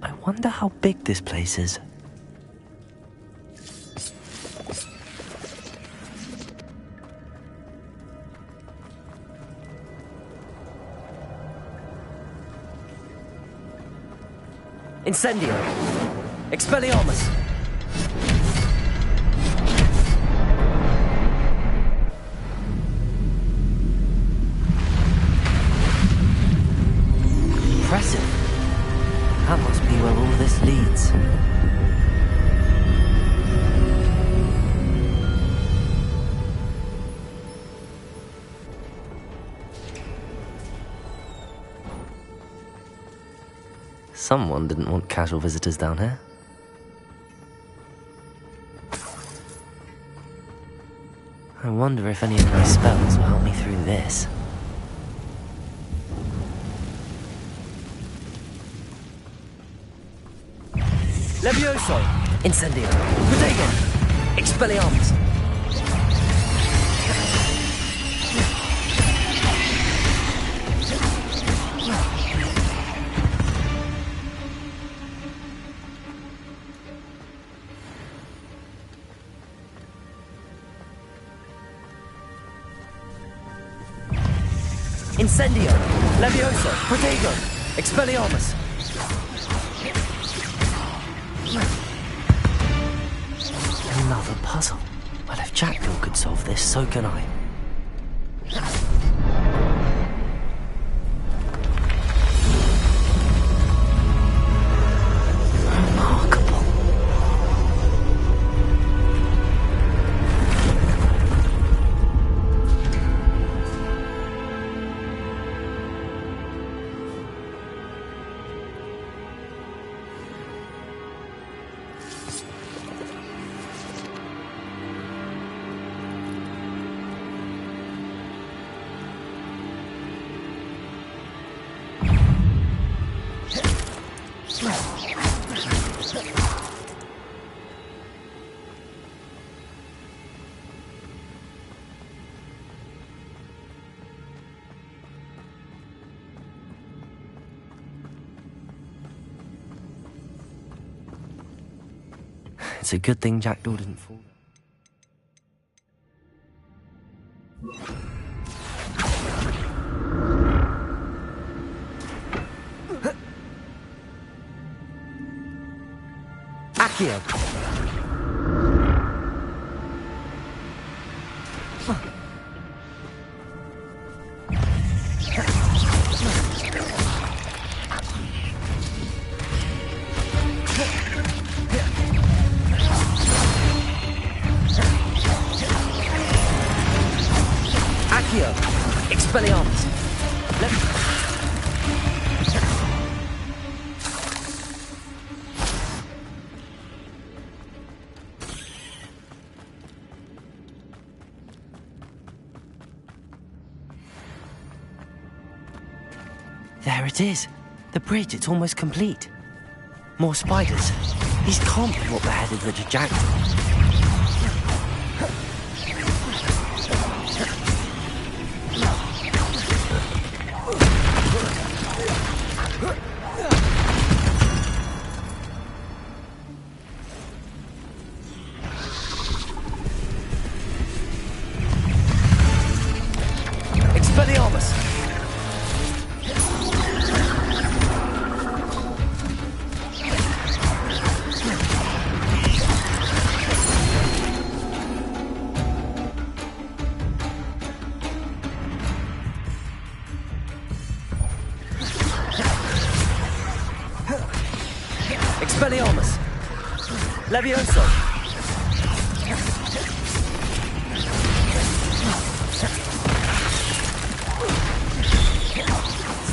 I wonder how big this place is. Incendio. Expelliarmus. Impressive. That must be where all this leads. Someone didn't want casual visitors down here. I wonder if any of my spells will help me through this. Levioso! Incendio! Protego! Expelliarmus! Incendio! Levioso! Protego! Expelliarmus! Another puzzle. Well, if Jackdaw could solve this, so can I. Remarkable. It's a good thing Jackdaw didn't fall. Accio! Accio! Expelliarmus! There it is. The bridge, it's almost complete. More spiders. These can't be what beheaded Richard Jackdaw. Expelliarmus! Expelliarmus! Levioso!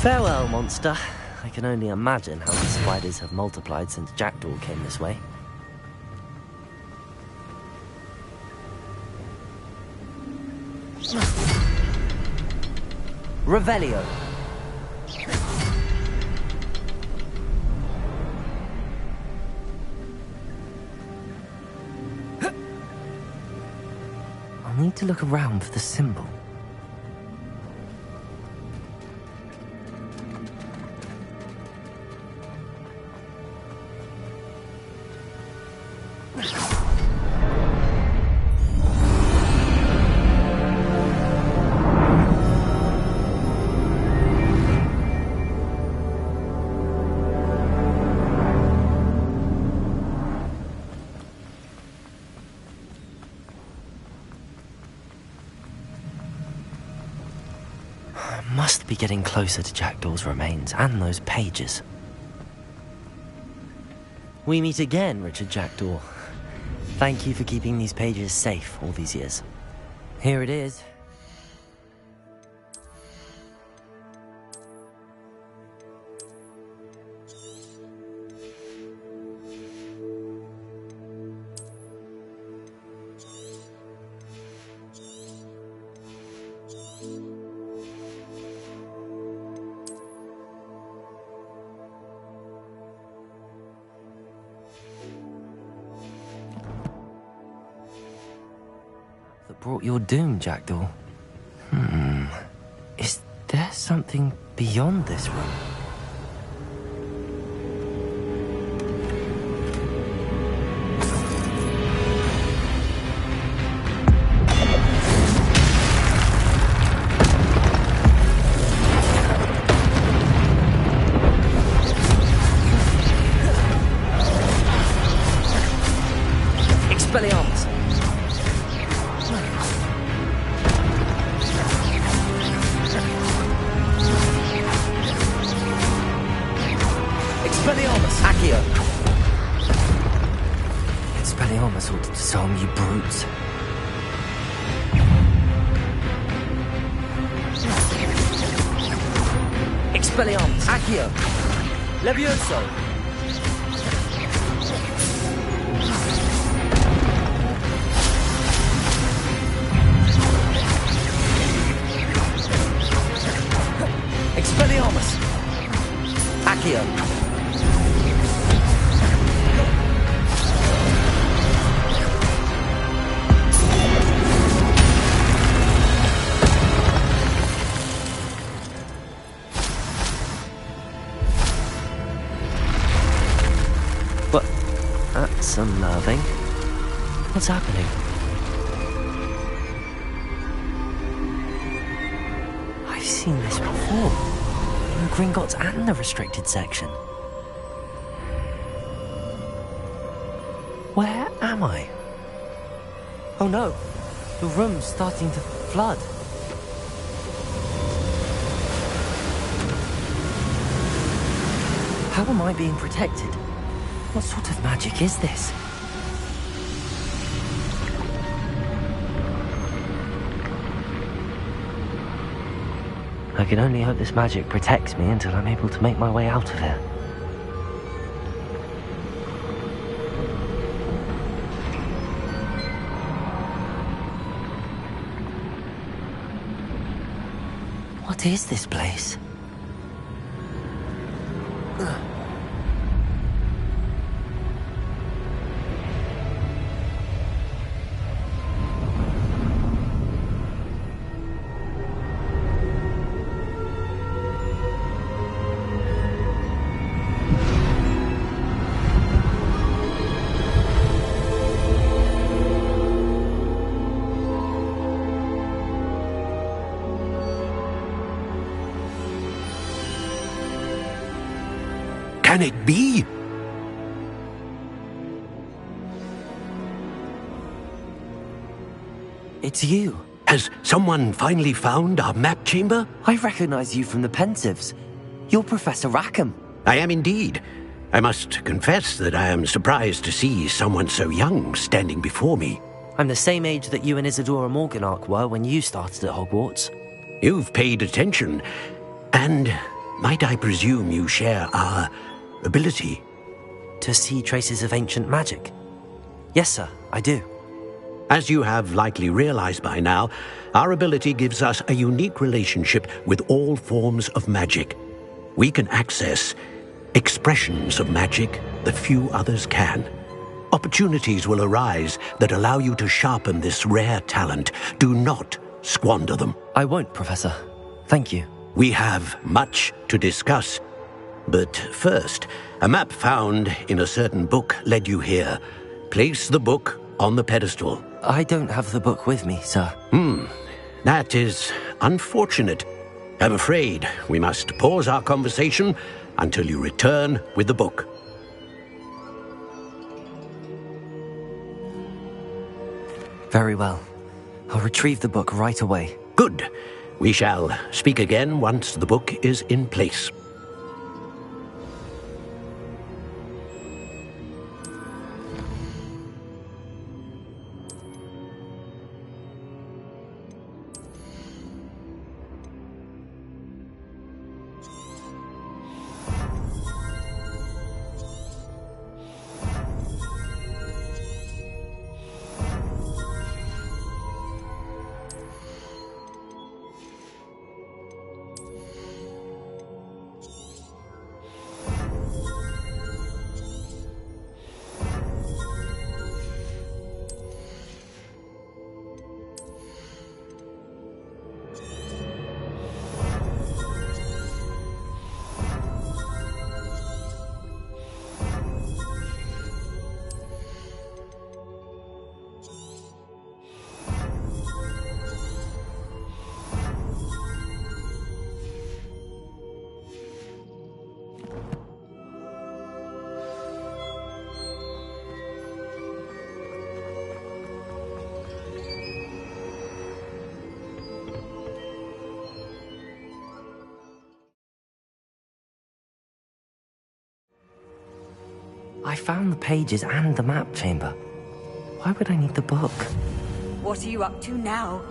Farewell, monster. I can only imagine how the spiders have multiplied since Jackdaw came this way. Revelio! I'll need to look around for the symbol. Must be getting closer to Jackdaw's remains and those pages. We meet again, Richard Jackdaw. Thank you for keeping these pages safe all these years. Here it is. brought your doom, Jackdaw. Is there something beyond this room? Expelliarmus! Expelliarmus! Accio! Expelliarmus ought to disarm you brutes. Expelliarmus! Accio! Levioso! Expelliarmus! Accio! That's unnerving. What's happening? I've seen this before. In Gringotts and the restricted section. Where am I? Oh no! The room's starting to flood. How am I being protected? What sort of magic is this? I can only hope this magic protects me until I'm able to make my way out of here. What is this place? Can it be? It's you. Has someone finally found our map chamber? I recognize you from the Pensives. You're Professor Rackham. I am indeed. I must confess that I am surprised to see someone so young standing before me. I'm the same age that you and Isadora Morganach were when you started at Hogwarts. You've paid attention, and might I presume you share our ability? To see traces of ancient magic? Yes, sir, I do. As you have likely realized by now, our ability gives us a unique relationship with all forms of magic. We can access expressions of magic that few others can. Opportunities will arise that allow you to sharpen this rare talent. Do not squander them. I won't, Professor. Thank you. We have much to discuss. But first, a map found in a certain book led you here. Place the book on the pedestal. I don't have the book with me, sir. That is unfortunate. I'm afraid we must pause our conversation until you return with the book. Very well. I'll retrieve the book right away. Good. We shall speak again once the book is in place. I found the pages and the map chamber. Why would I need the book? What are you up to now?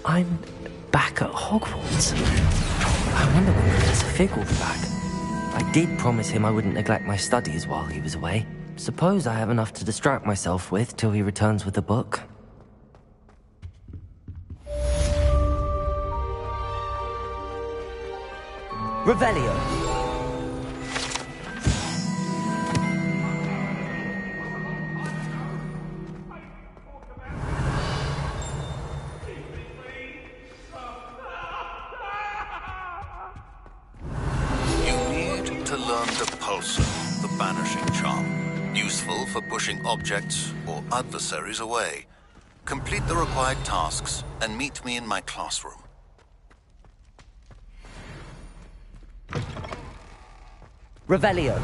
I'm back at Hogwarts. I wonder when Professor Fig will be back. I did promise him I wouldn't neglect my studies while he was away. Suppose I have enough to distract myself with till he returns with the book. Revelio. The banishing charm, useful for pushing objects or adversaries away. Complete the required tasks and meet me in my classroom. Revelio.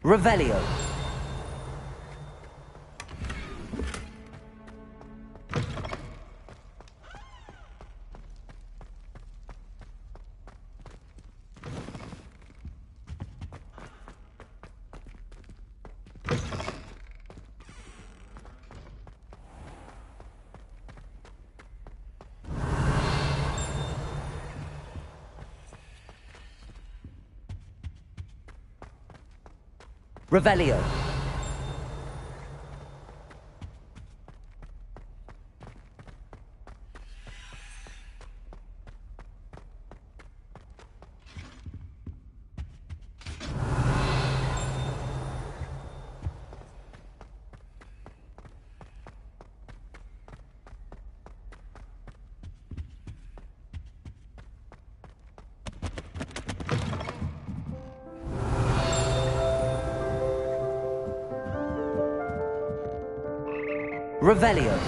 Revelio. Revelio. Revelio.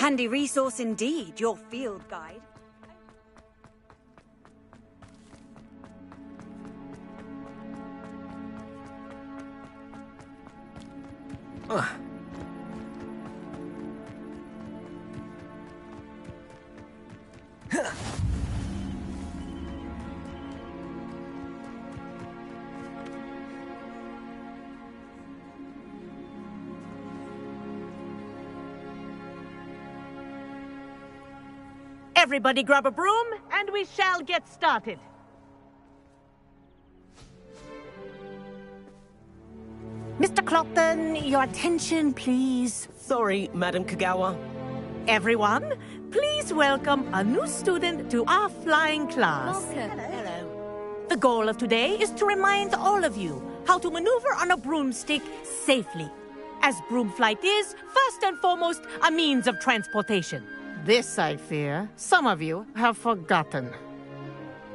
Handy resource indeed, your field guide. Everybody grab a broom, and we shall get started. Mr. Clopton, your attention, please. Sorry, Madam Kagawa. Everyone, please welcome a new student to our flying class. Hello. The goal of today is to remind all of you how to maneuver on a broomstick safely, as broom flight is, first and foremost, a means of transportation. This, I fear, some of you have forgotten.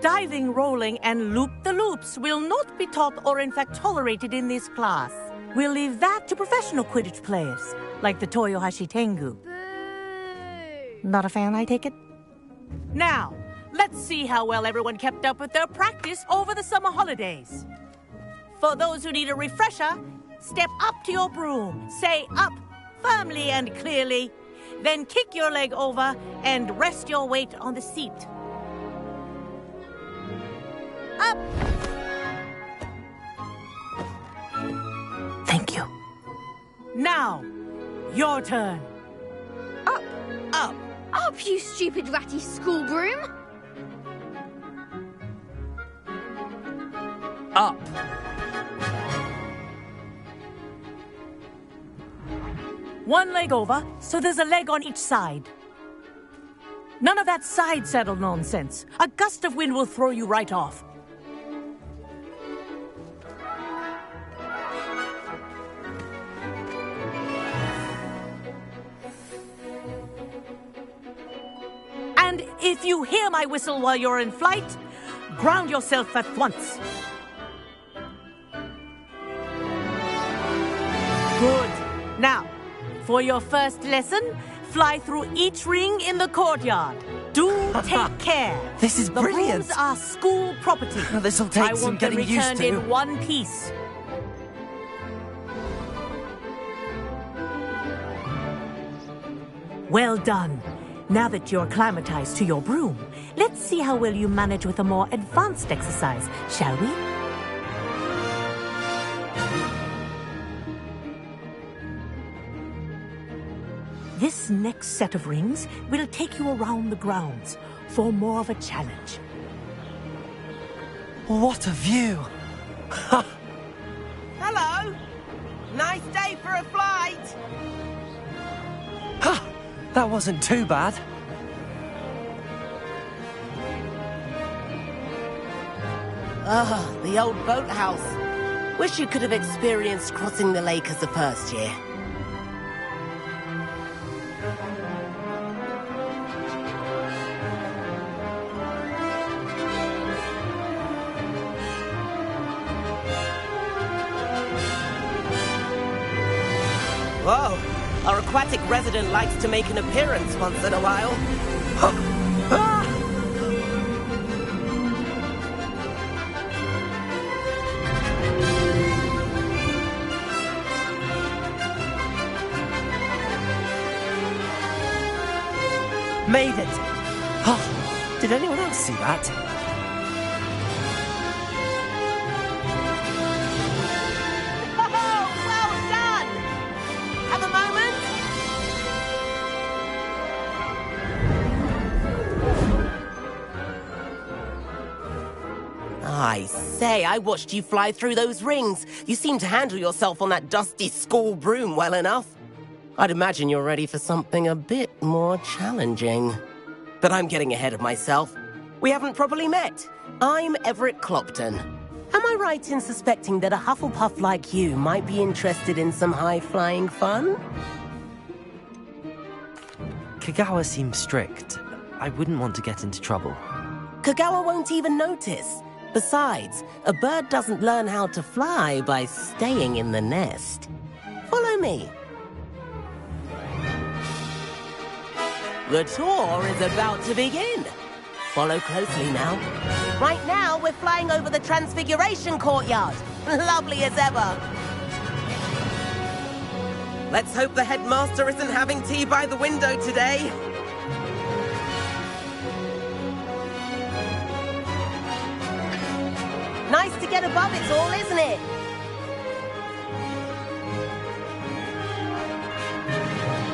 Diving, rolling, and loop-the-loops will not be taught or in fact tolerated in this class. We'll leave that to professional Quidditch players, like the Toyohashi Tengu. Not a fan, I take it? Now, let's see how well everyone kept up with their practice over the summer holidays. For those who need a refresher, step up to your broom, say up firmly and clearly, then kick your leg over and rest your weight on the seat. Up! Thank you. Now, your turn. Up! Up! Up, you stupid ratty school broom! Up! One leg over, so there's a leg on each side. None of that side saddle nonsense. A gust of wind will throw you right off. And if you hear my whistle while you're in flight, ground yourself at once. Good. Now, for your first lesson, fly through each ring in the courtyard. Do take care. This is brilliant. The brooms are school property. This'll take some getting used to. I want them returned in one piece. Well done. Now that you're acclimatized to your broom, let's see how well you manage with a more advanced exercise, shall we? This next set of rings will take you around the grounds for more of a challenge. What a view! Hello! Nice day for a flight! That wasn't too bad. Ah, the old boathouse. Wish you could have experienced crossing the lake as the first year. Whoa! Our aquatic resident likes to make an appearance once in a while. Made it! Oh, did anyone else see that? I say, I watched you fly through those rings. You seem to handle yourself on that dusty school broom well enough. I'd imagine you're ready for something a bit more challenging. But I'm getting ahead of myself. We haven't properly met. I'm Everett Clopton. Am I right in suspecting that a Hufflepuff like you might be interested in some high-flying fun? Kagawa seems strict. I wouldn't want to get into trouble. Kagawa won't even notice. Besides, a bird doesn't learn how to fly by staying in the nest. Follow me. The tour is about to begin. Follow closely now. Right now, we're flying over the Transfiguration Courtyard. Lovely as ever. Let's hope the headmaster isn't having tea by the window today. Nice to get above it all, isn't it?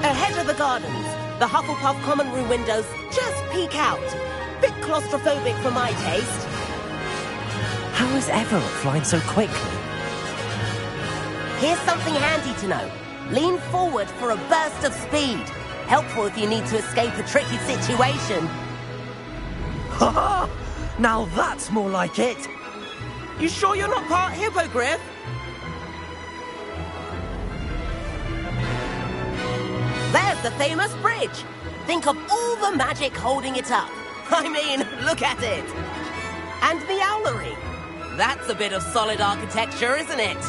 Ahead of the gardens, The Hufflepuff common room windows just peek out. Bit claustrophobic for my taste. How is Everett flying so quickly? Here's something handy to know. Lean forward for a burst of speed. Helpful if you need to escape a tricky situation. Ha ha! Now that's more like it! You sure you're not part hippogriff? There's the famous bridge. Think of all the magic holding it up. I mean, look at it. And the owlery. That's a bit of solid architecture, isn't it?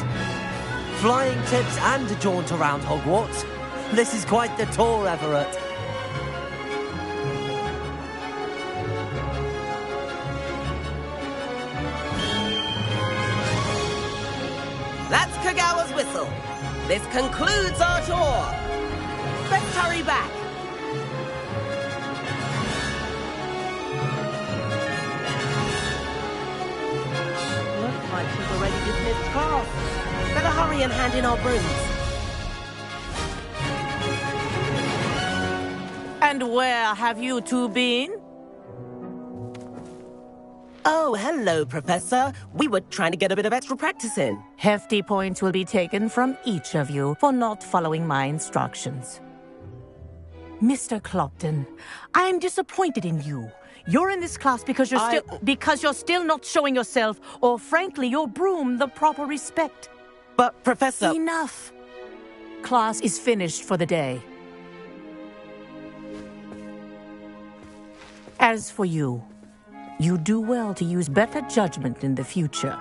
Flying tips and a jaunt around Hogwarts. This is quite the tour, Everett. That's Kagawa's whistle. This concludes our tour. Let's hurry back. Looks like she's already dismissed class. Better hurry and hand in our brooms. And where have you two been? Oh, hello, Professor. We were trying to get a bit of extra practice in. Hefty points will be taken from each of you for not following my instructions. Mr. Clopton, I am disappointed in you. You're in this class because you're still not showing yourself, or frankly, your broom the proper respect. But, Professor... Enough. Class is finished for the day. As for you, you do well to use better judgment in the future.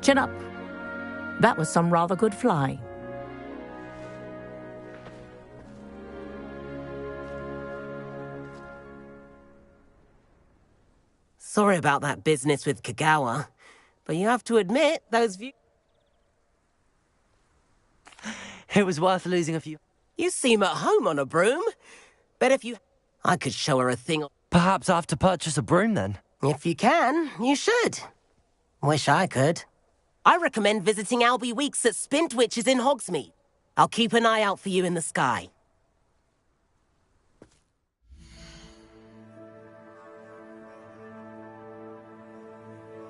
Chin up. That was some rather good flying. Sorry about that business with Kagawa, but you have to admit, those views... It was worth losing a few... You seem at home on a broom. Bet if you... I could show her a thing... Perhaps I have to purchase a broom, then? If you can, you should. Wish I could. I recommend visiting Albie Weeks at Spintwitches in Hogsmeade. I'll keep an eye out for you in the sky.